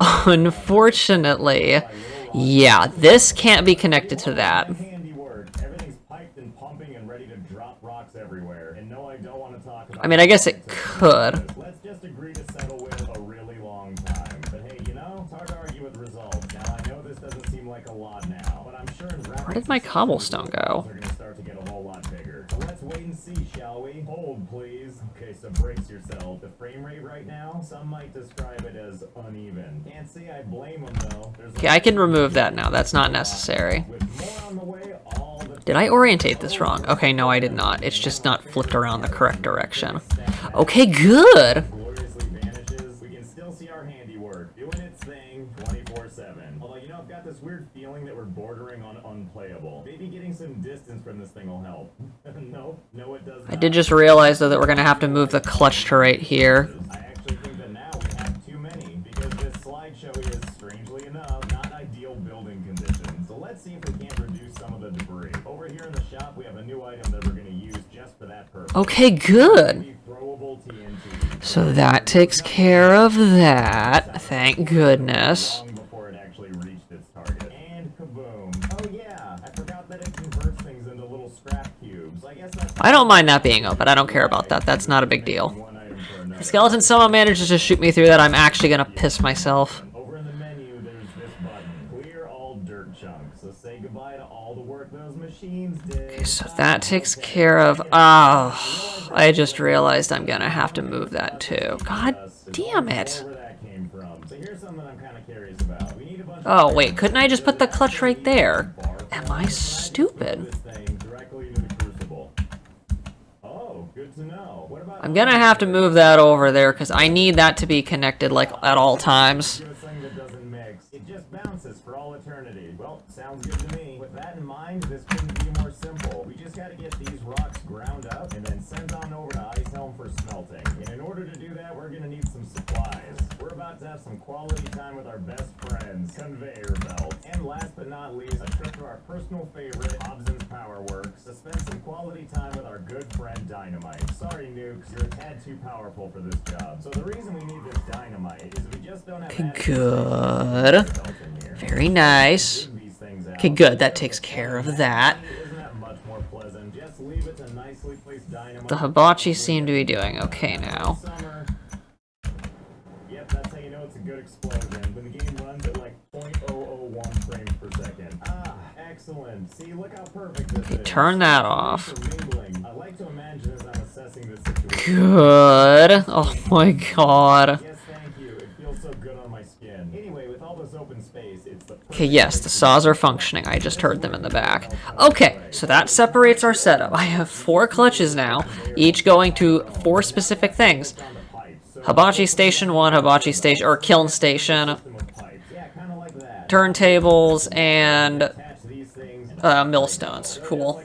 unfortunately, yeah, this can't be connected to that. I mean, I guess it could. Let's just agree to settle with a really long time. But hey, you know, it's hard to argue with results. Now, I know this doesn't seem like a lot now, but I'm sure in Where did my cobblestone go? They're gonna start to get a whole lot bigger. So let's wait and see, shall we? Hold, please. Okay, so brace yourself. The frame rate right now, some might describe it as uneven. Can't see I blame them, though. Okay, I can remove that now. That's not necessary. Did I orientate this wrong? Okay, no, I did not. It's just not flipped around the correct direction. Okay, good. Gloriously vanishes. We can still see our handiwork doing its thing 24/7. Although, you know, I've got this weird feeling that we're bordering on unplayable. Maybe getting some distance from this thing will help. No, it doesn't. I did just realize, though, that we're going to have to move the clutch to right here. I actually think that now we have too many, because this slideshow is, strangely enough, not ideal building conditions. So let's see if we can't reduce some of the debris. Over here in the shop, we have a new item that we're going to use just for that purpose. Okay, good. So that takes care of that. Thank goodness. Long before it actually reached its target. And kaboom. Oh yeah, I forgot that it converts things into little scrap cubes. I guess that's... I don't mind that being open. I don't care about that. That's not a big deal. If the skeleton somehow manages to shoot me through that, I'm actually gonna piss myself. Over in the menu, there's this button. Clear all dirt chunks. So say goodbye to all the work those machines did. Okay, so that takes care of... Oh, I just realized I'm gonna have to move that too. God damn it. Oh, wait, couldn't I just put the clutch right there? Am I stupid? I'm gonna have to move that over there because I need that to be connected like at all times. It just bounces for all eternity. Well, sounds good to me. With that in mind, this couldn't be more simple. We just gotta get these rocks ground up and then sent on over to Icehelm for smelting. And in order to do that, we're gonna need some supplies. We're about to have some quality time with our best friend. Hobson's conveyor belt. And last but not least, a trip to our personal favorite, Hobson's Power Works, to spend some quality time with our good friend Dynamite. Sorry, Nukes, you're a tad too powerful for this job. So the reason we need this Dynamite is we just don't have Good. Very nice. Okay, good. That takes care of that. Isn't that much more pleasant? Just leave it to nicely placed dynamite. The hibachi seem to be doing okay now. Summer. Yep, that's how you know it's a good explosion. When the game runs at like 0.001 frames per second. Ah, excellent. See, look how perfect this is. Turn that off. I like to imagine as I'm assessing this situation. Good. Oh my god. Yes, thank you. It feels so good on my skin. Anyway, with all this open space, it's the Okay, yes, the saws are functioning. I just heard them in the back. Okay, so that separates our setup. I have 4 clutches now, each going to 4 specific things. Hibachi Station 1, Hibachi Station, or Kiln Station, turntables, and millstones. Cool.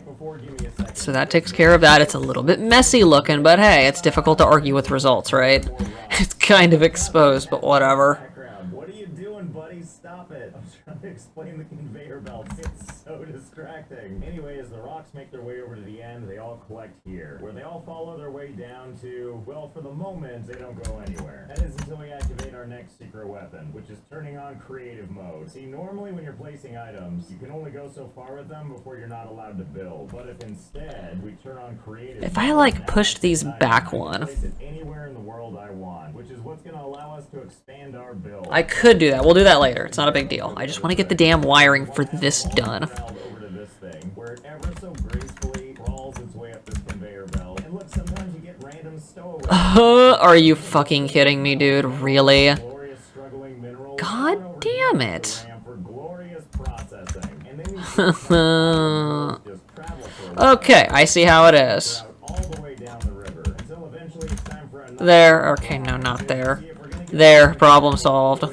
So that takes care of that. It's a little bit messy looking, but hey, it's difficult to argue with results, right? It's kind of exposed, but whatever. What are you doing, buddy? Stop it. I'm trying to explain the conveyor belts. It's so distracting. Anyway, as the rocks make their way over to the end, they all collect here, where they all follow their way down to, well, for the moment, they don't go anywhere. That is until we activate our next secret weapon, which is turning on creative mode. See, normally when you're placing items, you can only go so far with them before you're not allowed to build. But if instead we turn on creative If I, like, pushed these back one, place it anywhere in the world I want, which is what's going to allow us to expand our build. I could do that. We'll do that later. It's not a big deal. I just want to get the damn wiring for this done. Over to this thing, where it ever so gracefully crawls its way up this conveyor belt. And look, sometimes you get random stowaways. Are you fucking kidding me, dude? Really? Glorious struggling minerals. God damn it. For glorious processing. And then you just travel for a Okay, I see how it is. all the way down the river until eventually it's time for another. There. Okay, no, not there. There. Problem solved.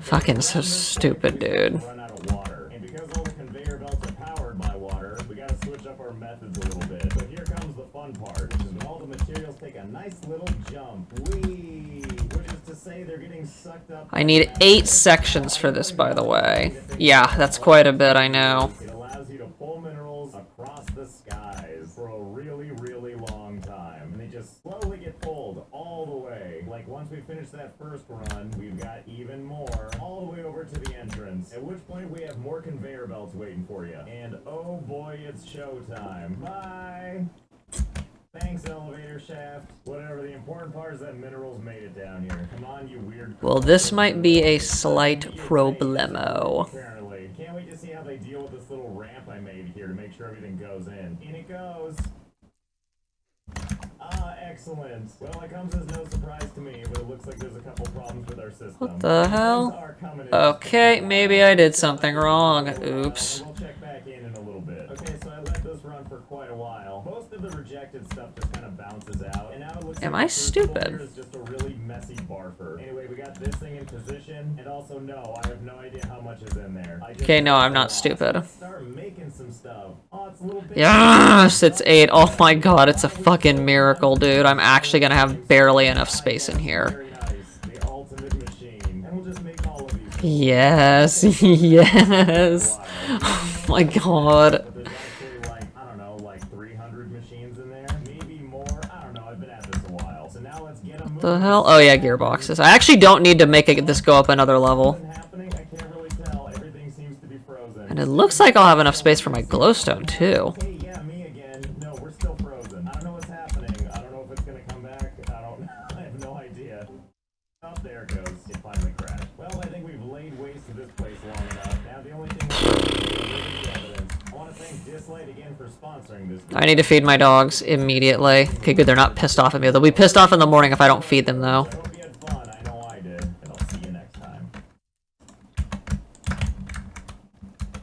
Fucking so stupid, dude. Run out of water. And because all the conveyor belts are powered by water, we gotta switch up our methods a little bit. So here comes the fun part, which is when all the materials take a nice little jump. Whee! Which is to say they're getting sucked up. I need 8 sections for this, by the way. Yeah, that's quite a bit, I know. It allows you to pull minerals across the skies for a really, really long time. And they just slowly get pulled all the way. Like once we finish that first run, we've got even more all the way over to the entrance. At which point we have more conveyor belts waiting for you. And oh boy, it's showtime. Bye! Thanks, elevator shaft. Whatever, the important part is that minerals made it down here. Come on, you weird... Well, this might be a slight problemo. Apparently. Can't wait to see how they deal with this little ramp I made here to make sure everything goes in. In it goes. Ah, excellent. Well, it comes as no surprise to me, but it looks like there's a couple problems with our system. What the hell? Okay, maybe I did something wrong. Oops. We'll check back in a little bit. Okay, so I let this run for quite a while. Most of the rejected stuff just kind of bounces out, and now it looks Am like I the crucible stupid? here is just a really messy barfer. Anyway, we got this thing in position, and also no, I have no idea how much is in there. Okay, no, I'm not stupid. Start making some stuff. Oh, it's a little bit. Yes, it's 8. Oh my god, it's a fucking miracle, dude. I'm actually gonna have barely enough space in here. Very nice. The ultimate machine. And we'll just make all of these. Yes, yes. Oh my god. But there's actually like, I don't know, like 300 machines in there. Maybe more. I don't know. I've been at this a while. So now let's get them The hell? Oh yeah, gearboxes. I actually don't need to make this go up another level. happening. I can't really tell. Everything seems to be frozen. And it looks like I'll have enough space for my glowstone, too. Hey, yeah, me again. No, we're still frozen. I don't know what's happening. I don't know if it's gonna come back. I don't. I have no idea. Oh, there it goes. It finally crashed. Well, I think we've laid waste to this place long enough. Now the only thing left is the evidence. I want to thank Dislight again for sponsoring this. I need to feed my dogs immediately. Okay, good, they're not pissed off at me. They'll be pissed off in the morning if I don't feed them, though. I hope you had fun. I know I did. And I'll see you next time.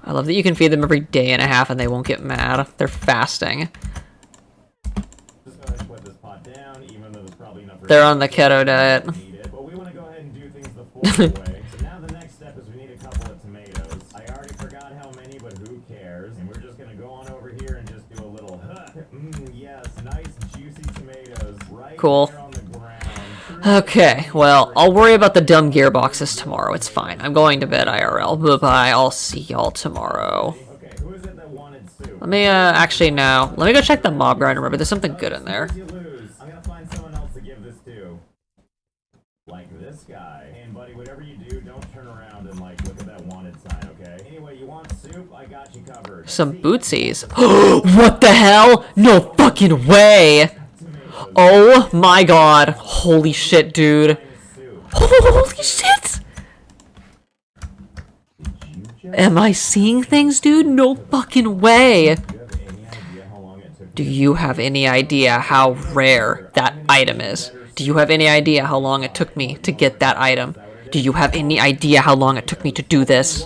I love that you can feed them every day and a half and they won't get mad. They're fasting. Just go ahead and put this pot down, even though there's probably enough. They're on the keto diet. But we want to go ahead and do things the full way. So now the next step is we need a couple of tomatoes. I already forgot how many, but who cares? And we're just gonna go on over here and just do a little yes, nice juicy tomatoes right Cool. there on the ground. Okay, well, I'll worry about the dumb gearboxes tomorrow. It's fine. I'm going to bed IRL. Bye-bye. I'll see y'all tomorrow. Okay, who is it that wanted soup? Let me, actually, no. Let me go check the mob grinder. Remember, there's something good in there. You lose. I'm gonna find someone else to give this to. Like this guy. And buddy, whatever you do, don't turn around and like look at that wanted sign, okay? Anyway, you want soup? I got you covered. Some bootsies. What the hell? No fucking way! Oh my god. Holy shit, dude. Holy shit! Am I seeing things, dude? No fucking way! Do you have any idea how rare that item is? Do you have any idea how long it took me to get that item? Do you have any idea how long it took me to do this?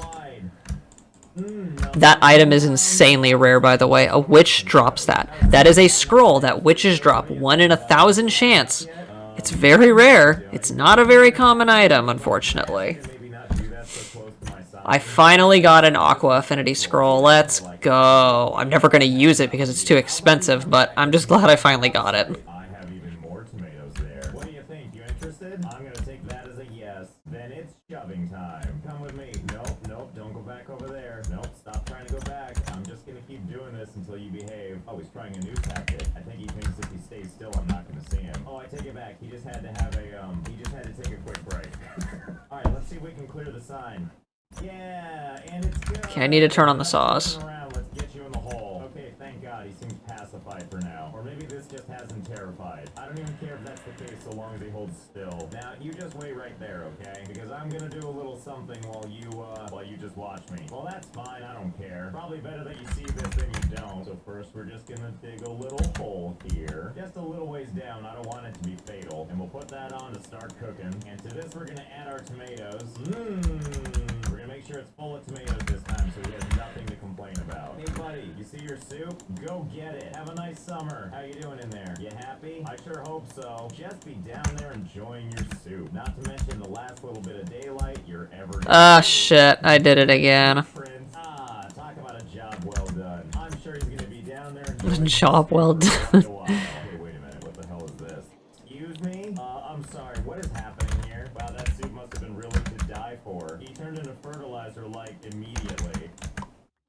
That item is insanely rare, by the way. A witch drops that. That is a scroll that witches drop. 1 in 1,000 chance. It's very rare. It's not a very common item, unfortunately. I finally got an Aqua Affinity Scroll. Let's go. I'm never going to use it because it's too expensive, but I'm just glad I finally got it. I have even more tomatoes there. What do you think? You interested? I'm gonna take that as a yes. Then it's shoving time. Come with me. Nope, nope, don't go back over there. Nope, stop trying to go back. I'm just gonna keep doing this until you behave. Oh, he's trying a new tactic. I think he thinks if he stays still, I'm not gonna see him. Oh, I take it back. He just had to have a, he just had to take a quick break. Alright, let's see if we can clear the sign. Yeah, and it's good. Okay, I need to turn on the saws. Let's get you in the hole. Okay, thank God, he seems pacified for now. Or maybe this just has him terrified. I don't even care if that's the case so long as he holds still. Now, you just wait right there, okay? Because I'm gonna do a little something while you just watch me. Well, that's fine, I don't care. Probably better that you see this than you don't. So first, we're just gonna dig a little hole here. Just a little ways down, I don't want it to be fatal. And we'll put that on to start cooking. And to this, we're gonna add our tomatoes. We're gonna make sure it's full of tomatoes this time so he has nothing to complain about. Hey buddy, you see your soup? Go get it. Have a nice summer. How you doing in there? You happy? I sure hope so. Just be down there enjoying your soup. Not to mention the last little bit of daylight you're ever Ah, shit. I did it again. Prince. Ah, talk about a job well done. I'm sure he's gonna be down there enjoying Job well done. Okay, wait a minute. What the hell is this? Excuse me? I'm sorry. What is happening here? Wow, that soup must have been really to die for. He turned into fertilizer, like, immediately.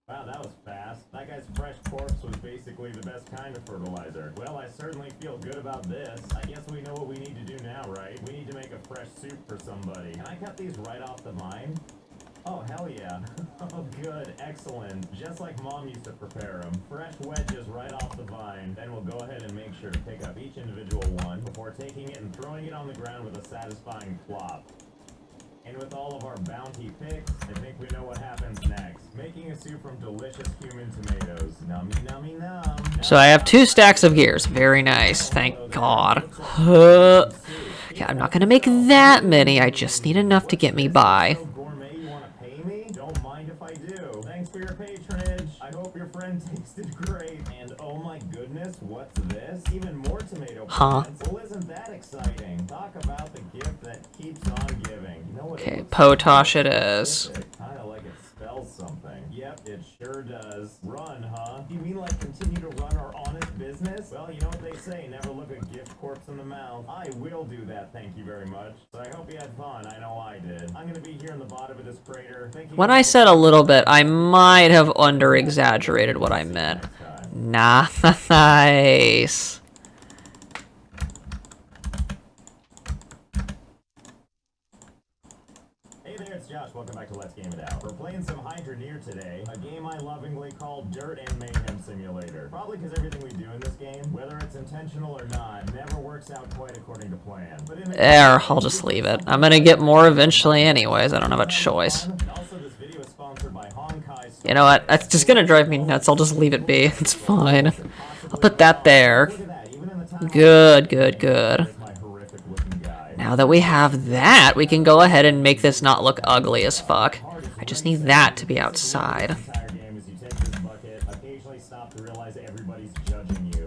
Wow, that was fast. That guy's fresh corpse was basically the best kind of fertilizer. Well, I certainly feel good about this. I guess we know what we need to do now, right? We need to make a fresh soup for somebody. Can I cut these right off the vine? Oh, hell yeah. Oh, good. Excellent. Just like Mom used to prepare them. Fresh wedges right off the vine. Then we'll go ahead and make sure to pick up each individual one before taking it and throwing it on the ground with a satisfying plop. And with all of our bounty picks, I think we know what happens next. Making a soup from delicious human tomatoes. Nummy, nummy, num. So I have 2 stacks of gears. Very nice. Thank God. Okay, I'm not gonna make that many. I just need enough to get me by. Gourmet, you want to pay me? Don't mind if I do. Thanks for your patronage. I hope your friend tasted great. And oh my goodness, what's this? Even more tomato plants. Well, isn't that exciting? Talk about the gift that keeps on giving. You know what? Okay, potash it is. Kind of like it spells something. Yep, it sure does. Run, huh? You mean like continue to run our honest business? Well, you know what they say, never look a gift corpse in the mouth. I will do that, thank you very much. So I hope you had fun, I know I did. I'm gonna be here in the bottom of this crater. When I said a little bit, I might have under-exaggerated what I meant. Nice. Hey there, it's Josh. Welcome back to Let's Game It Out. We're playing some Hydroneer today, a game I lovingly call Dirt and Mayhem Simulator. Probably because everything we do in this game, whether it's intentional or not, never works out quite according to plan. But in There, I'll just leave it. I'm gonna get more eventually anyways. I don't have a choice. also, this video is sponsored by Honkai. You know what? It's just gonna drive me nuts. I'll just leave it be. It's fine. I'll put that there. Look at that, even in the time Good, good, good. my horrific looking guy. Now that we have that, we can go ahead and make this not look ugly as fuck. I just need that to be outside. Entire game is you take this bucket, occasionally stop to realize everybody's judging you.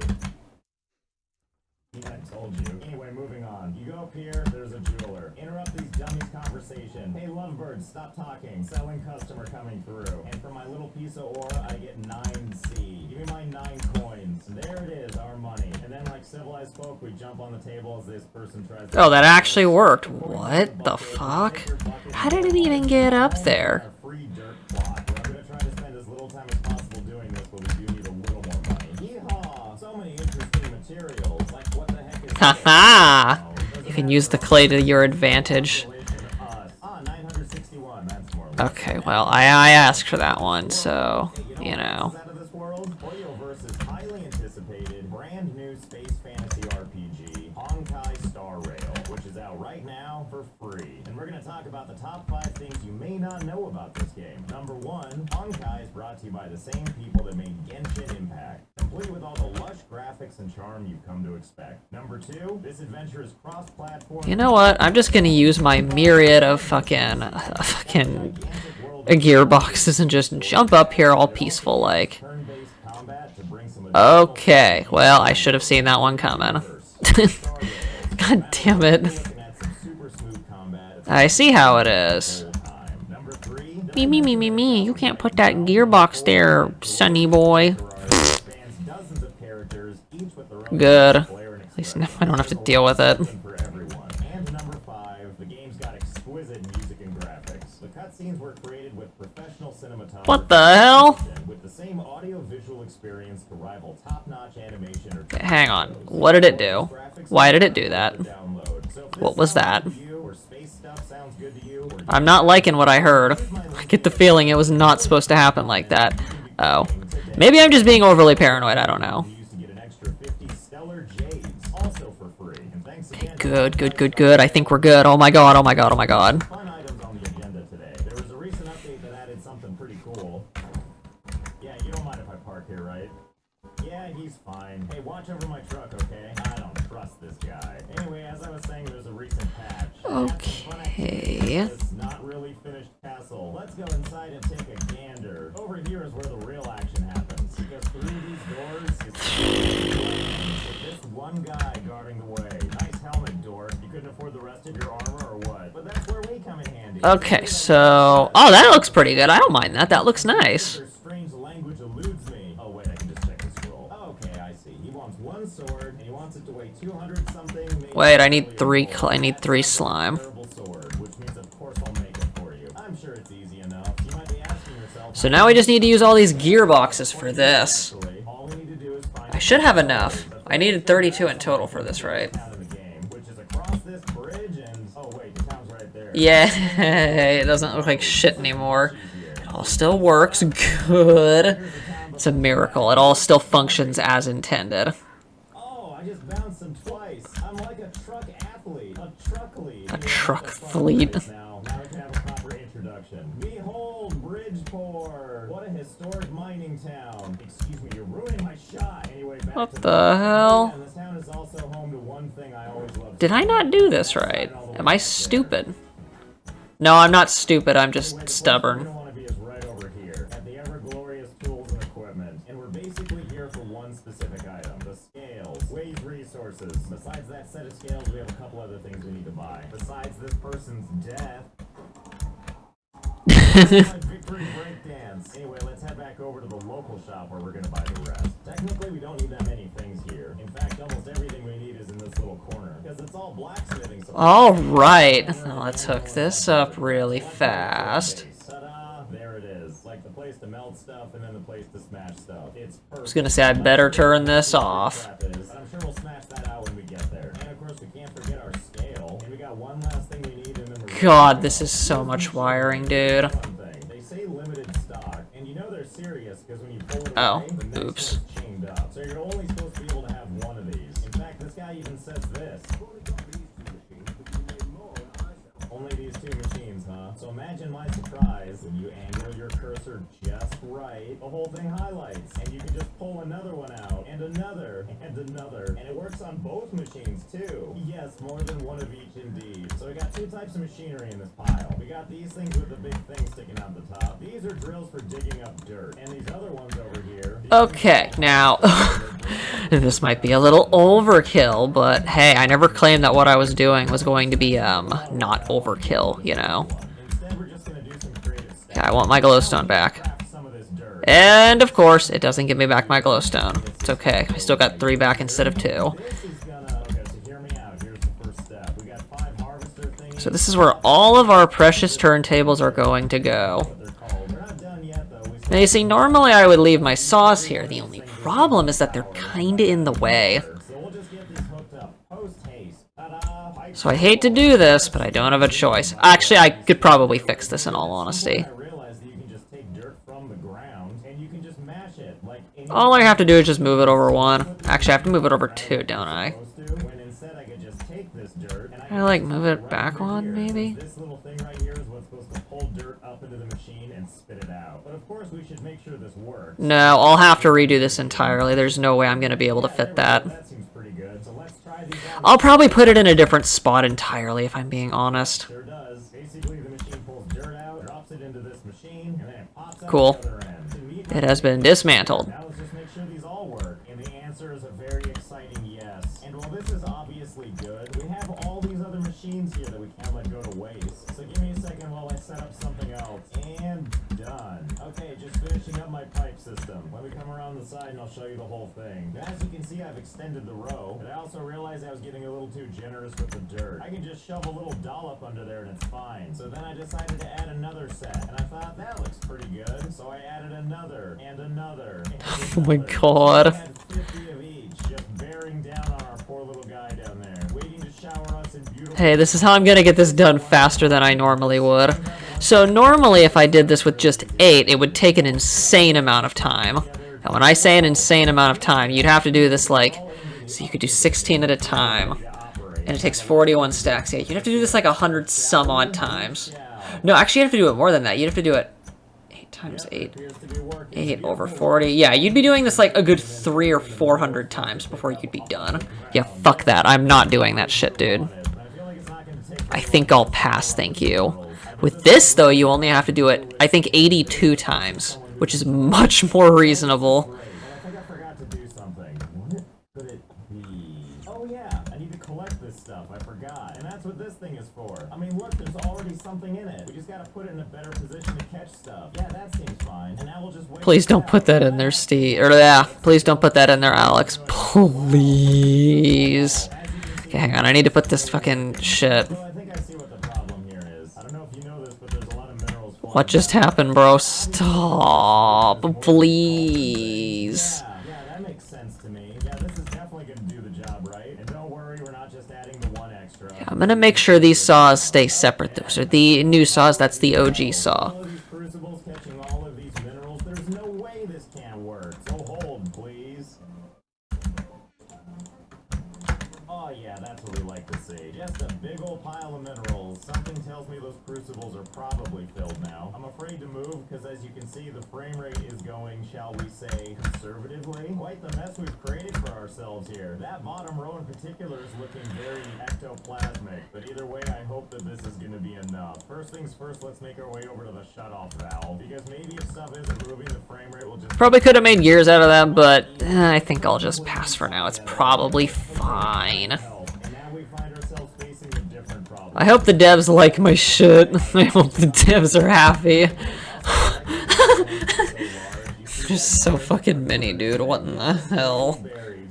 I told you. Anyway, moving on. You go up here, there's a jeweler. Interrupt these dummies' conversation. Hey, lovebirds, stop talking. Selling customer coming through. And for my little piece of ore, I get 9C. Give me my 9 coins. machines. And there it is, our money. And then, like civilized folk, we jump on the table as this person tries to... Oh, that actually worked. What the fuck? How did it even get up there? Free dirt block. I'm gonna try to spend as little time as possible doing this, but we do need a little more money. Yeehaw! So many interesting materials. Like, what the heck is Haha! You can use the clay to your advantage. 961, that's more like Okay, well, I asked for that one, so, you know. out of this world. Hoyoverse is highly anticipated, brand new space fantasy RPG, Honkai Star Rail, which is out right now for free. And we're gonna talk about the top 5 things you may not know about this game. Number 1, Honkai is brought to you by the same people that made Genshin Impact, complete with all the lush graphics and charm you've come to expect. Number 2, this adventure is cross-platform. You know what? I'm just gonna use my myriad of fucking gearboxes and just jump up here all peaceful like. Turn-based combat to bring some Okay, well, I should have seen that one coming. God damn it. looking at some super smooth combat. It's I see how it is. time. Number 3, Me. You can't put that gearbox there, sonny boy. spans dozens of characters, each with their own Good. flair and At least now I don't have to deal with it. for everyone. And number 5, the game's got exquisite music and graphics. The cutscenes were created with professional cinematography. What the hell? With the same audio-visual experience to rival top-notch animation or Hang on. What did it do? Why did it do that? download. So if this What was that? sounds good to you, or space stuff sounds good to you, or I'm not liking what I heard. I get the feeling it was not supposed to happen like that. Oh. Maybe I'm just being overly paranoid, I don't know. you used to get an extra 50 stellar jades, also for free. And thanks again to Good. I think we're good. Oh my god. fun items on the agenda today. There was a recent update that added something pretty cool. Yeah, you don't mind if I park here, right? Yeah, he's fine. Hey, watch over my truck, okay? I don't trust this guy. Anyway, as I was saying, there's a recent patch. Okay. This not really finished castle. Let's go inside and take a gander. Over here is where the real action happens. Because through these doors is with this one guy guarding the way. Nice helmet, dork. You couldn't afford the rest of your armor or what? But that's where we come in handy. Okay, so... Oh, that looks pretty good. I don't mind that. That looks nice. Your strange language eludes me. Oh wait, I can just check and scroll. Okay, I see. He wants one sword, and he wants it to weigh 200 something. Wait, I need 3 slime. Terrible sword, which means of course I'll make it for you. I'm sure it's easy enough. You might be asking yourself. So now we just need to use all these gearboxes for this. Actually, all we need to do is find I should have enough. I needed 32 in total for this, right? town in the game, which is across this bridge, and oh wait, the town's right there. Yeah, it doesn't look like shit anymore. It all still works. Good. It's a miracle. It all still functions as intended. Oh, I just bounced him twice. I'm like a truck athlete, a truck lead. A truck fleet. Now we can have a proper introduction. Behold, Bridgeport! What a historic mining town. Excuse me, you're ruining my shot. Anyway, back What to the hell? And this town is also home to one thing I always loved. Did I not do this right? Am I stupid? No, I'm not stupid. I'm just stubborn. want to be is right over here at the ever glorious tools and equipment, and we're basically here for one specific item: the scales, weighs resources. Besides that set of scales, we have a couple other things we need to buy. Besides this person's death. Victory breakdance. Anyway, let's head back over to the local shop where we're gonna buy the rest. Technically, we don't need that many things here. In fact, almost everything we need is in this little corner because it's all blacksmithing. Alright, let's hook this up really fast. Ta-da! There it is. Like the place to melt stuff and then the place to smash stuff. It's perfect. I was gonna say I better turn this off. But I'm sure we'll smash that out when we get there. And of course, we can't forget our scale. And we got one last thing we need, and then we're God, this is so much wiring, dude. one thing. They say limited stock, and you know they're serious because when you pull it Oh, away, the next oops. one's chained up. So you're only supposed to be able to have one of these. In fact, this guy even says this. Only these two machines, huh? So imagine my surprise when you angle your cursor just right, the whole thing highlights, and you can just pull another one out, and another, and another, and it works on both machines too. Yes, more than one of each indeed. So we got two types of machinery in this pile. We got these things with the big thing sticking out the top. These are drills for digging up dirt, and these other ones over here. Okay, now, this might be a little overkill, but hey, I never claimed that what I was doing was going to be, not overkill, you know. Instead, we're just gonna do some creative stuff. Yeah, I want my glowstone back. Craft some of this dirt. And of course, it doesn't give me back my glowstone. It's okay. I still got 3 back instead of 2. This is gonna, okay, so hear me out. Here's the first step. We got 5 harvester things. So this is where all of our precious turntables are going to go. What they're called. We're not done yet, though. We Now you see, normally I would leave my saws here. The only problem is that they're kinda in the way. So we'll just get these hooked up. Post haste. Ta-da! Pipe So I hate to do this, but I don't have a choice. Actually, I could probably fix this in all honesty. I realized that you can just take dirt from the ground and you can just mash it like any All I have to do is just move it over 1. Actually, I have to move it over 2, don't I? supposed to, when instead I could just take this dirt and Can I, like, move it back 1, maybe? This little thing right here is what's supposed to pull dirt up into the machine and spit it out. But of course we should make sure this works. No, I'll have to redo this entirely. There's no way I'm gonna be able to fit that. That seems pretty good. So let's try these out. I'll probably put it in a different spot entirely, if I'm being honest. Sure does. Basically the machine pulls dirt out, drops it into this machine, and then it pops out Cool. the other end. It has been dismantled. Now let's just make sure these all work. And the answer is a very exciting yes. And while this is obviously good, we have all these other machines here that we can't let go to waste. So give me a second while I set up something else. And done. Okay, just finishing up my pipe system. Let me come around the side and I'll show you the whole thing. As you can see, I've extended the row, but I also realized I was getting a little too generous with the dirt. I can just shove a little dollop under there and it's fine. So then I decided to add another set, and I thought that looks pretty good. So I added another and another. And Oh my another. god. We had 50 of each, just bearing down on our poor little guy down there, waiting to shower us in beautiful. Hey, this is how I'm gonna get this done faster than I normally would. So normally if I did this with just 8, it would take an insane amount of time. And when I say an insane amount of time, you'd have to do this like, so you could do 16 at a time. And it takes 41 stacks. Yeah, you'd have to do this like 100 some odd times. No, actually you'd have to do it more than that. You'd have to do it 8 times 8. 8 over 40. Yeah, you'd be doing this like a good 300 or 400 times before you'd be done. Yeah, fuck that. I'm not doing that shit, dude. I think I'll pass, thank you. With this, though, you only have to do it, I think, 82 times, which is much more reasonable. I think I forgot to do something. What could it be? Oh yeah, I need to collect this stuff. I forgot. And that's what this thing is for. I mean, look, there's already something in it. We just gotta put it in a better position to catch stuff. Yeah, that seems fine. And now we'll just wait. Please don't put that in there, Steve. Or, yeah, please don't put that in there, Alex. Please. Okay, hang on. I need to put this fucking shit. Well, I think I see what the problem here is. I don't know if you know this, but there's a lot of minerals. What just happened, bro? Stop. Please. Yeah, that makes sense to me. Yeah, this is definitely gonna do the job, right? And don't worry, we're not just adding the one extra. I'm gonna make sure these saws stay separate. Those are the new saws. That's the OG saw. All of these crucibles catching all of these minerals. There's no way this can't work. So hold, please. Oh yeah, that's what we like to see. Just a big old pile of minerals. Something tells me those crucibles are probably filled now. I'm afraid to move because as you can see, the frame rate is going, shall we say, conservatively. Quite the mess we've created for ourselves here. That bottom row in particular is looking very ectoplasmic. But either way, I hope that this is going to be enough. First things first, let's make our way over to the shutoff valve. Because maybe if stuff isn't moving, the frame rate will just... Probably could have made years out of that, but I think I'll just pass for now. It's probably fine. And now we find ourselves facing a different problem. I hope the devs like my shit. I hope the devs are happy. Just so fucking many, dude. What in the hell?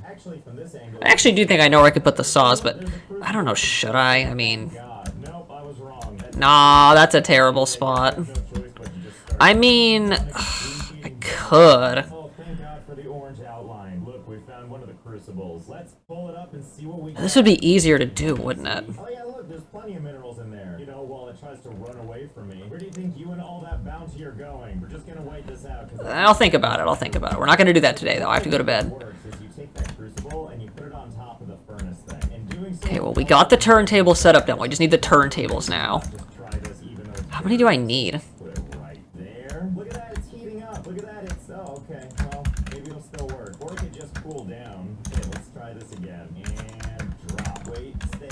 Actually, from this angle, I actually do think I know where I could put the saws, but I don't know, should I? I mean, God, nope, I was wrong. That's nah, that's a terrible spot. no choice but to just start. I mean, I could. Oh, thank God for the orange outline. Look, we found one of the crucibles. Let's pull it up and see what we This got. would be easier to do, wouldn't it? Oh yeah, look, there's plenty of minerals in there. You know, while it tries to run away from me. Where do you think you and all that bounty are going? We're just gonna wait this out. I'll think about it. I'll think about it. We're not gonna do that today, though. I have to go to bed. Works is you take that crucible and you put it on top of the furnace thing. And doing so, Okay, well, we got the turntable set up now. We just need the turntables now. just try this even though it's How many do I need? put it right there. Look at that, it's heating up. Look at that, it's oh okay. Well, maybe it'll still work. Or it could just cool down. Okay, let's try this again. And drop. Wait, stay.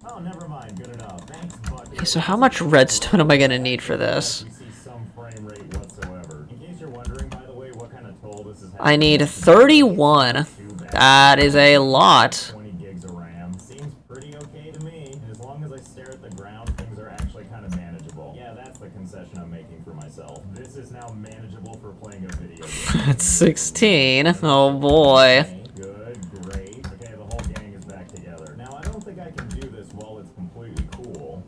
Oh, never mind. Good enough. Thanks, Bucket. Okay, so how much redstone am I gonna need for this? We see some frame rate whatsoever. In case you're wondering, by the way, what kind of toll this is I need 31. That is a lot. 20 gigs of RAM. Seems pretty okay to me. And as long as I stare at the ground things are actually kind of manageable. Yeah, that's the concession I'm making for myself. This is now manageable for playing a video game. It's 16. Oh boy. Good, great. Okay, the whole gang is back together. Now, I don't think I can do this while it's completely cool.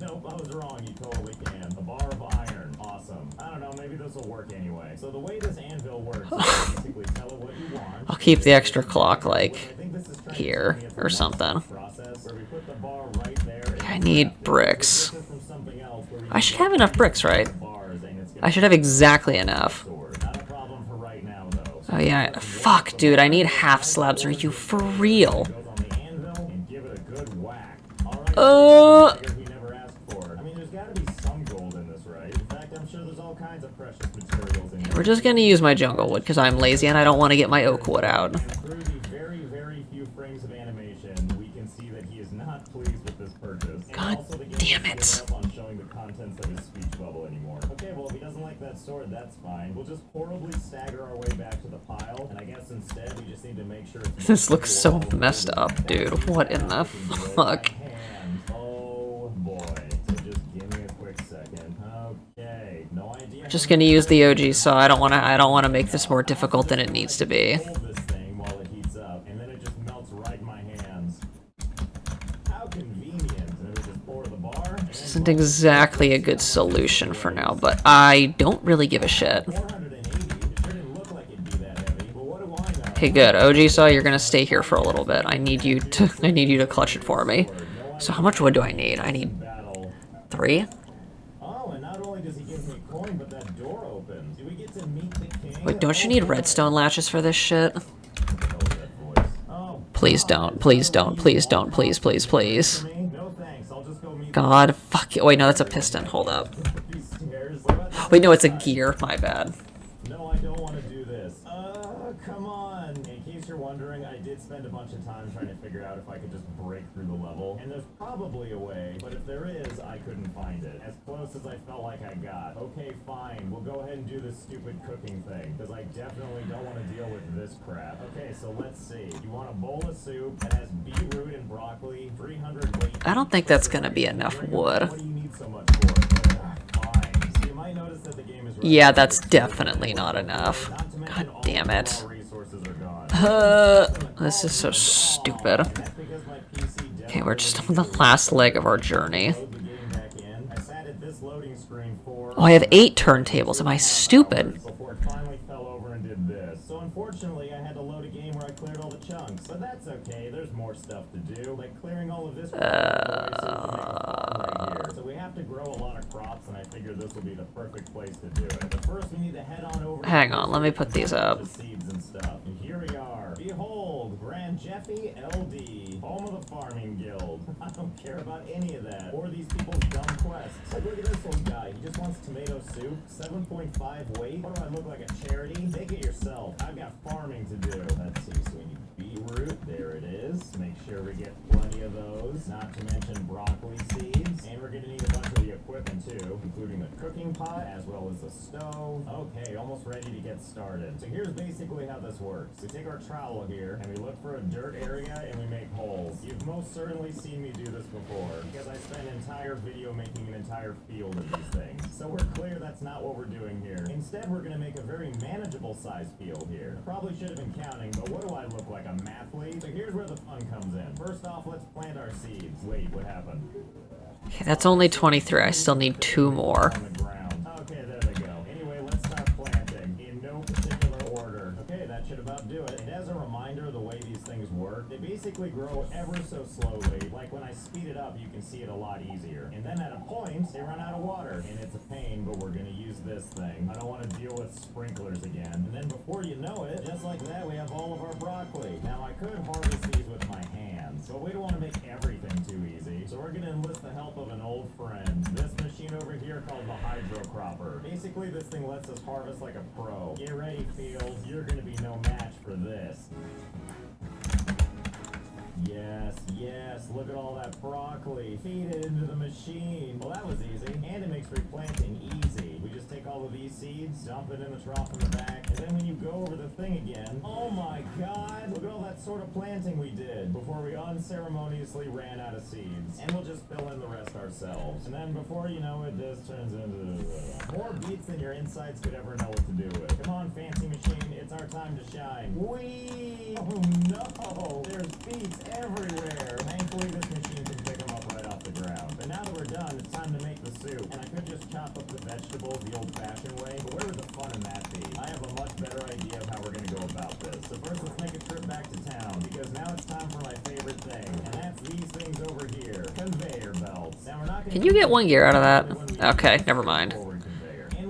Nope, I was wrong. You totally can. A bar of iron. Awesome. I don't know, maybe this will work anyway. So the way this anvil works is basically tell it what you want. I'll keep the extra clock, like, here or something. I need bricks. I should have enough bricks, right? I should have exactly enough. Oh yeah, fuck, dude, I need half slabs. Are you for real? We're just gonna use my jungle wood because I'm lazy and I don't want to get my oak wood out. Through the very, very few frames of animation, we can see that he is not pleased with this purchase. God damn it. On showing the contents of his speech bubble anymore. Okay, well, if he doesn't like that sword, that's fine. We'll just horribly stagger our way back to the pile, and I guess instead we just need to make sure it's This looks so messed up, dude. What in the fuck? Oh boy. So just give me a quick second. Okay. No idea. Just gonna use the OG saw. I don't wanna make this more difficult than it needs to be. Hold this thing while it heats up, and then it just melts right in my hands. How convenient. And we just pour the bar. This isn't exactly a good solution for now, but I don't really give a shit. 480. It sure didn't look like it'd be that heavy. But what do I know? Okay, good. OG saw, you're gonna stay here for a little bit. I need you to clutch it for me. So how much wood do I need? I need 3? Oh, and not only does he give me a coin, but that door opens. Do we get to meet the king? Wait, don't you need redstone latches for this shit? Oh, Please don't. Please don't. Please don't. Please, please, please. no thanks. I'll just go meet God, fuck it. Wait, no, that's a piston. Hold up. these stairs. What about this Wait, no, it's a side? gear. My bad. No, I don't want to do this. Come on. In case you're wondering, I did spend a bunch of time trying to figure out if I could just break through the level. And there's probably a way, but if there is, I couldn't find it. As close as I felt like I got. Okay, fine. We'll go ahead and do this stupid cooking thing, because I definitely don't want to deal with this crap. Okay, so let's see. You want a bowl of soup that has beetroot and broccoli, 300 weight. I don't think that's gonna be enough wood. What do you need so much for? Fine. So you might notice that the game is Yeah, that's definitely not enough. not to mention God all damn of it. our resources are gone. This is so stupid. That's because my PC Okay, we're just on the last leg of our journey. load the game back in. I sat at this loading screen for Oh, I have 8 turntables. Am I stupid? before it finally fell over and did this. So unfortunately, I had to load a game where I cleared all the chunks. But that's okay. There's more stuff to do, like clearing all of this. Right here. So we have to grow a lot of crops, and I figured this will be the perfect place to do it. But first, we need to head on over. Hang on, let me put these up. The seeds and stuff. And here we are. Behold, Grand Jeffy LD, home of the Farming Guild. I don't care about any of that or these people's dumb quests. Like, look at this old guy. He just wants tomato soup, 7.5 weight. What do I look like, a charity? Make it yourself. I've got farming to do. Let's see. So we need beetroot. There it is. Make sure we get plenty of those. Not to mention broccoli seeds. And we're gonna need a bunch of the equipment too, including the cooking pot as well as the stove. Okay, almost ready to get started. So here's basically how this works. We take our trowel here and we look for a dirt area and we make holes. You've most certainly seen me do this before because I spent an entire video making an entire field of these things. So we're clear that's not what we're doing here. Instead, we're gonna make a very manageable size field here. Probably should have been counting, but what do I look like, a mathlete? So here's where the fun comes in. First off, let's plant our seeds. Wait, what happened? Okay, that's only 23. I still need 2 more. On the ground. Okay, there they go. Anyway, let's start planting in no particular order. Okay, that should about do it. And as a reminder, the way these things work, they basically grow ever so slowly. Like when I speed it up, you can see it a lot easier. And then at a point, they run out of water. And it's a pain, but we're gonna use this thing. I don't want to deal with sprinklers again. And then before you know it, just like that, we have all of our broccoli. Now I could harvest these with my hands, but we don't want to make everything too easy. So we're gonna enlist the help of an old friend. This machine over here called the Hydro Cropper. Basically, this thing lets us harvest like a pro. Get ready, field. You're gonna be no match for this. Yes, yes, look at all that broccoli. Feed it into the machine. Well, that was easy. And it makes replanting easy. We just take all of these seeds, dump it in the trough in the back, And then when you go over the thing again, oh my god, look at all that sort of planting we did before we unceremoniously ran out of seeds. And we'll just fill in the rest ourselves. And then before you know it, this turns into more beats than your insides could ever know what to do with. Come on, fancy machine, it's our time to shine. Whee! Oh no, there's beats everywhere. Thankfully, this machine can pick them up right off the ground. But now that we're done, it's time to make the soup. And I could just chop up the vegetables the old-fashioned way, but where would the fun in that be? I have a much better idea of how we're gonna go about this. So first, let's make a trip back to town, because now it's time for my favorite thing, and that's these things over here. Conveyor belts. Now we're not gonna Can you get 1 gear out of that? Okay, never mind.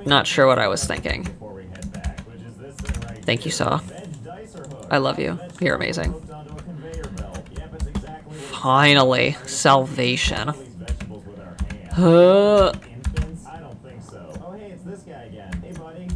Not sure what I was thinking. Before we head back, which is this thing right Thank you, Saw. Veg dicer hook. I love you. You're amazing. Hooked onto a conveyor belt. Yep, it's exactly what Finally, salvation. these vegetables with our hands. Uh, Infants? I don't think so. Oh, hey, it's this guy again. Hey, buddy.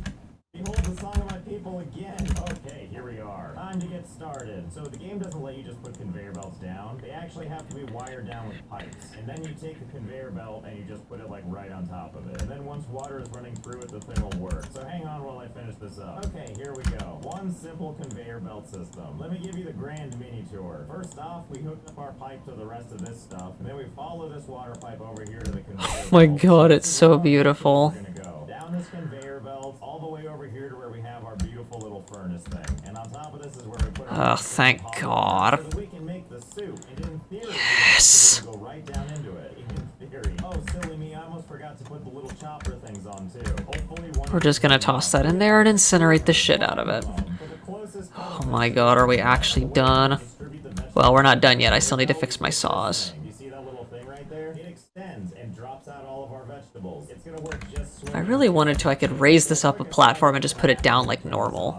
Behold the song of my people again. Okay, here we are. Time to get started. So the game doesn't let you just put conveyor belts down. They actually have to be wired down with pipes. And then you take the conveyor belt and you just put it like right on top of it. And then once water is running through it, the thing will work. So hang on while I finish this up. Okay, here we go. One simple conveyor belt system. Let me give you the grand mini tour. First off, we hook up our pipe to the rest of this stuff. And then we follow this water pipe over here to the conveyor belt. oh my god, it's so beautiful. We're gonna go down this conveyor belt all the way over here to where we have our beautiful little furnace thing. And on top of this is where we put Oh, thank God. so that we can make the soup. And in theory, Yes. we can go right down into it. In theory. Oh, silly me, I almost forgot to put the little chopper things on too. Hopefully one We're just gonna toss that in there and incinerate the shit out of it. for the closest Oh my god, are we actually done? distribute the vegetables. Well, we're not done yet. I still need to fix my saws. You see that little thing right there? It extends and drops out all of our vegetables. It's gonna work just If I really wanted to, I could raise this up a platform and just put it down like normal.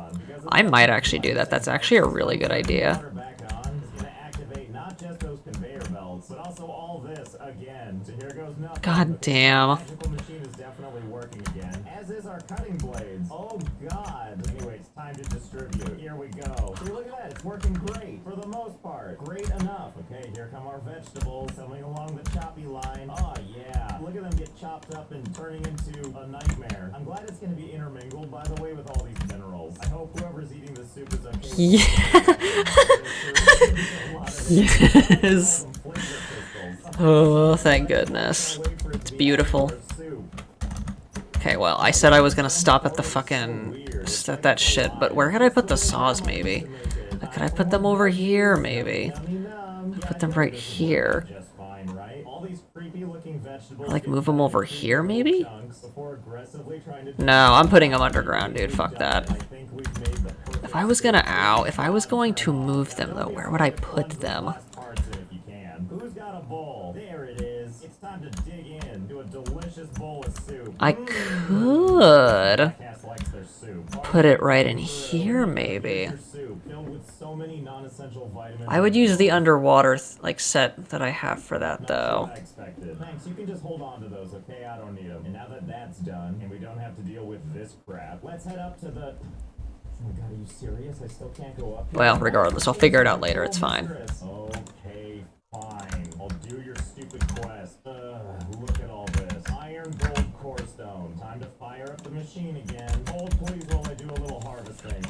I might actually do that. That's actually a really good idea. water back on is gonna activate not just those conveyor belts, but also all this again. So here goes nothing. God damn. Magical machine is definitely working again, as is our cutting blades. Oh god. Anyway, it's time to distribute. Here we go. See, look at that. It's working great for the most part. Great enough. Okay, here come our vegetables coming along the choppy line. Oh yeah. Look at them get chopped up and turning into a nightmare. I'm glad it's gonna be intermingled, by the way, with all these minerals. I hope whoever's eating this soup is okay. Yes. Oh, thank goodness. It's beautiful. Okay, well, I said I was gonna stop at the fucking... at that shit, but where could I put the saws, maybe? Could I put them over here, maybe? Put them right here. Like, move them over here, maybe? No, I'm putting them underground, dude. Fuck that. If I was gonna... Ow. If I was going to move them, though, where would I put them? Who's got a bowl? There it is. It's time to dig in to a delicious bowl of soup. I could Cass likes their soup. put it right in here, maybe. Soup filled with so many non-essential vitamins. I would use the underwater, like, set that I have for that, though. I expected. Thanks, you can just hold on to those, okay? I don't need them. And now that that's done, and we don't have to deal with this crap, let's head up to the... Oh my god, are you serious? I still can't go up here? Well, regardless, I'll figure it out later. It's fine. Okay, fine. I'll do your stupid quest. Look at all this. Iron gold core stone. Time to fire up the machine again. Hold please while I do a little harvesting.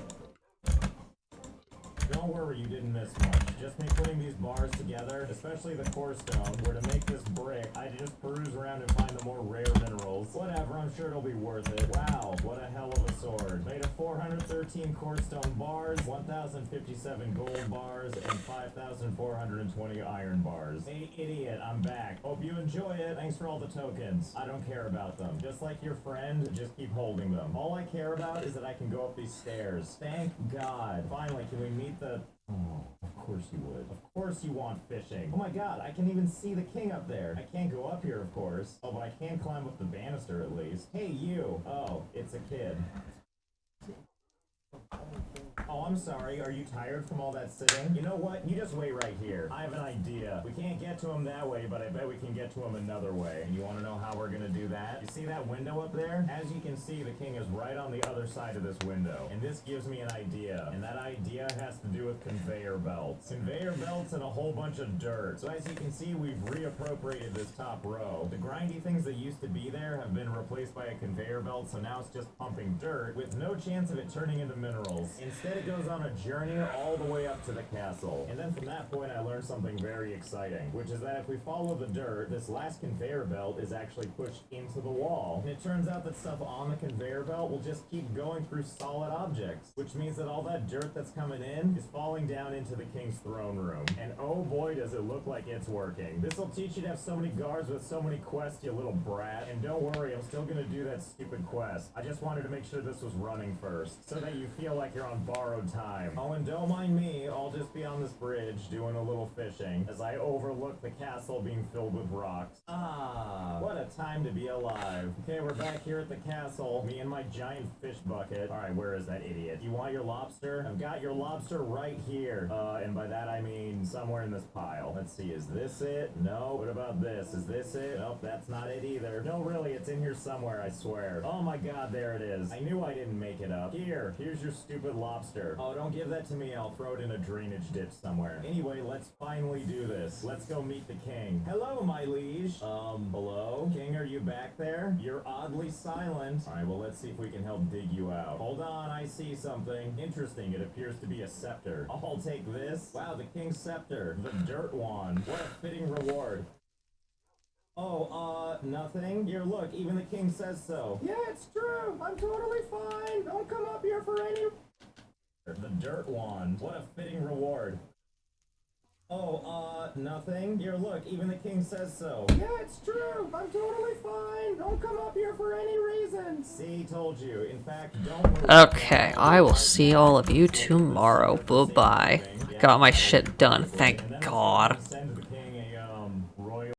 Don't worry, you didn't miss much. Just me putting these bars together, especially the core stone, where to make this brick, I just peruse around and find the more rare minerals. Whatever, I'm sure it'll be worth it. Wow, what a hell of a sword. Made of 413 core stone bars, 1,057 gold bars, and 5,420 iron bars. Hey, idiot, I'm back. Hope you enjoy it. Thanks for all the tokens. I don't care about them. Just like your friend, just keep holding them. All I care about is that I can go up these stairs. Thank God. Finally, can we meet the... Oh, of course you would. Of course you want fishing. Oh my god, I can even see the king up there. I can't go up here, of course. Oh, but I can climb up the banister at least. Hey, you. Oh, it's a kid. Oh, I'm sorry. Are you tired from all that sitting? You know what? You just wait right here. I have an idea. We can't get to him that way, but I bet we can get to him another way. And you want to know how we're gonna do that? You See that window up there? As you can see, the king is right on the other side of this window. And this gives me an idea. And that idea has to do with conveyor belts. Conveyor belts and a whole bunch of dirt. So as you can see, we've reappropriated this top row. The grindy things that used to be there have been replaced by a conveyor belt, so now it's just pumping dirt with no chance of it turning into minerals. Instead, it goes on a journey all the way up to the castle. And then from that point, I learned something very exciting, which is that if we follow the dirt, this last conveyor belt is actually pushed into the wall. And it turns out that stuff on the conveyor belt will just keep going through solid objects, which means that all that dirt that's coming in is falling down into the king's throne room. And oh boy, does it look like it's working. This'll teach you to have so many guards with so many quests, you little brat. And don't worry, I'm still gonna do that stupid quest. I just wanted to make sure this was running first, so that you feel like you're on borrowed time. Oh, and don't mind me, I'll just be on this bridge doing a little fishing as I overlook the castle being filled with rocks. Ah, what a time to be alive. Okay, we're back here at the castle, me and my giant fish bucket. Alright, where is that idiot? You want your lobster? I've got your lobster right here. And by that I mean somewhere in this pile. Let's see, is this it? No. What about this? Is this it? Nope, that's not it either. No, really, it's in here somewhere, I swear. Oh my god, there it is. I knew I didn't make it up. Here's your stupid lobster. Oh, don't give that to me. I'll throw it in a drainage ditch somewhere. Anyway, let's finally do this. Let's go meet the king. Hello, my liege. Hello? King, are you back there? You're oddly silent. Alright, well, let's see if we can help dig you out. Hold on, I see something. Interesting, it appears to be a scepter. I'll take this. Wow, the king's scepter. The dirt wand. What a fitting reward. Oh, nothing? Here, look, even the king says so. Yeah, it's true. I'm totally fine. Don't come up here for any... The dirt wand. What a fitting reward. Oh, nothing? Here, look, even the king says so. Yeah, it's true. I'm totally fine. Don't come up here for any reason. See, told you. In fact, don't move. Okay, I will see all of you tomorrow. Bye-bye. Got my shit done, thank God.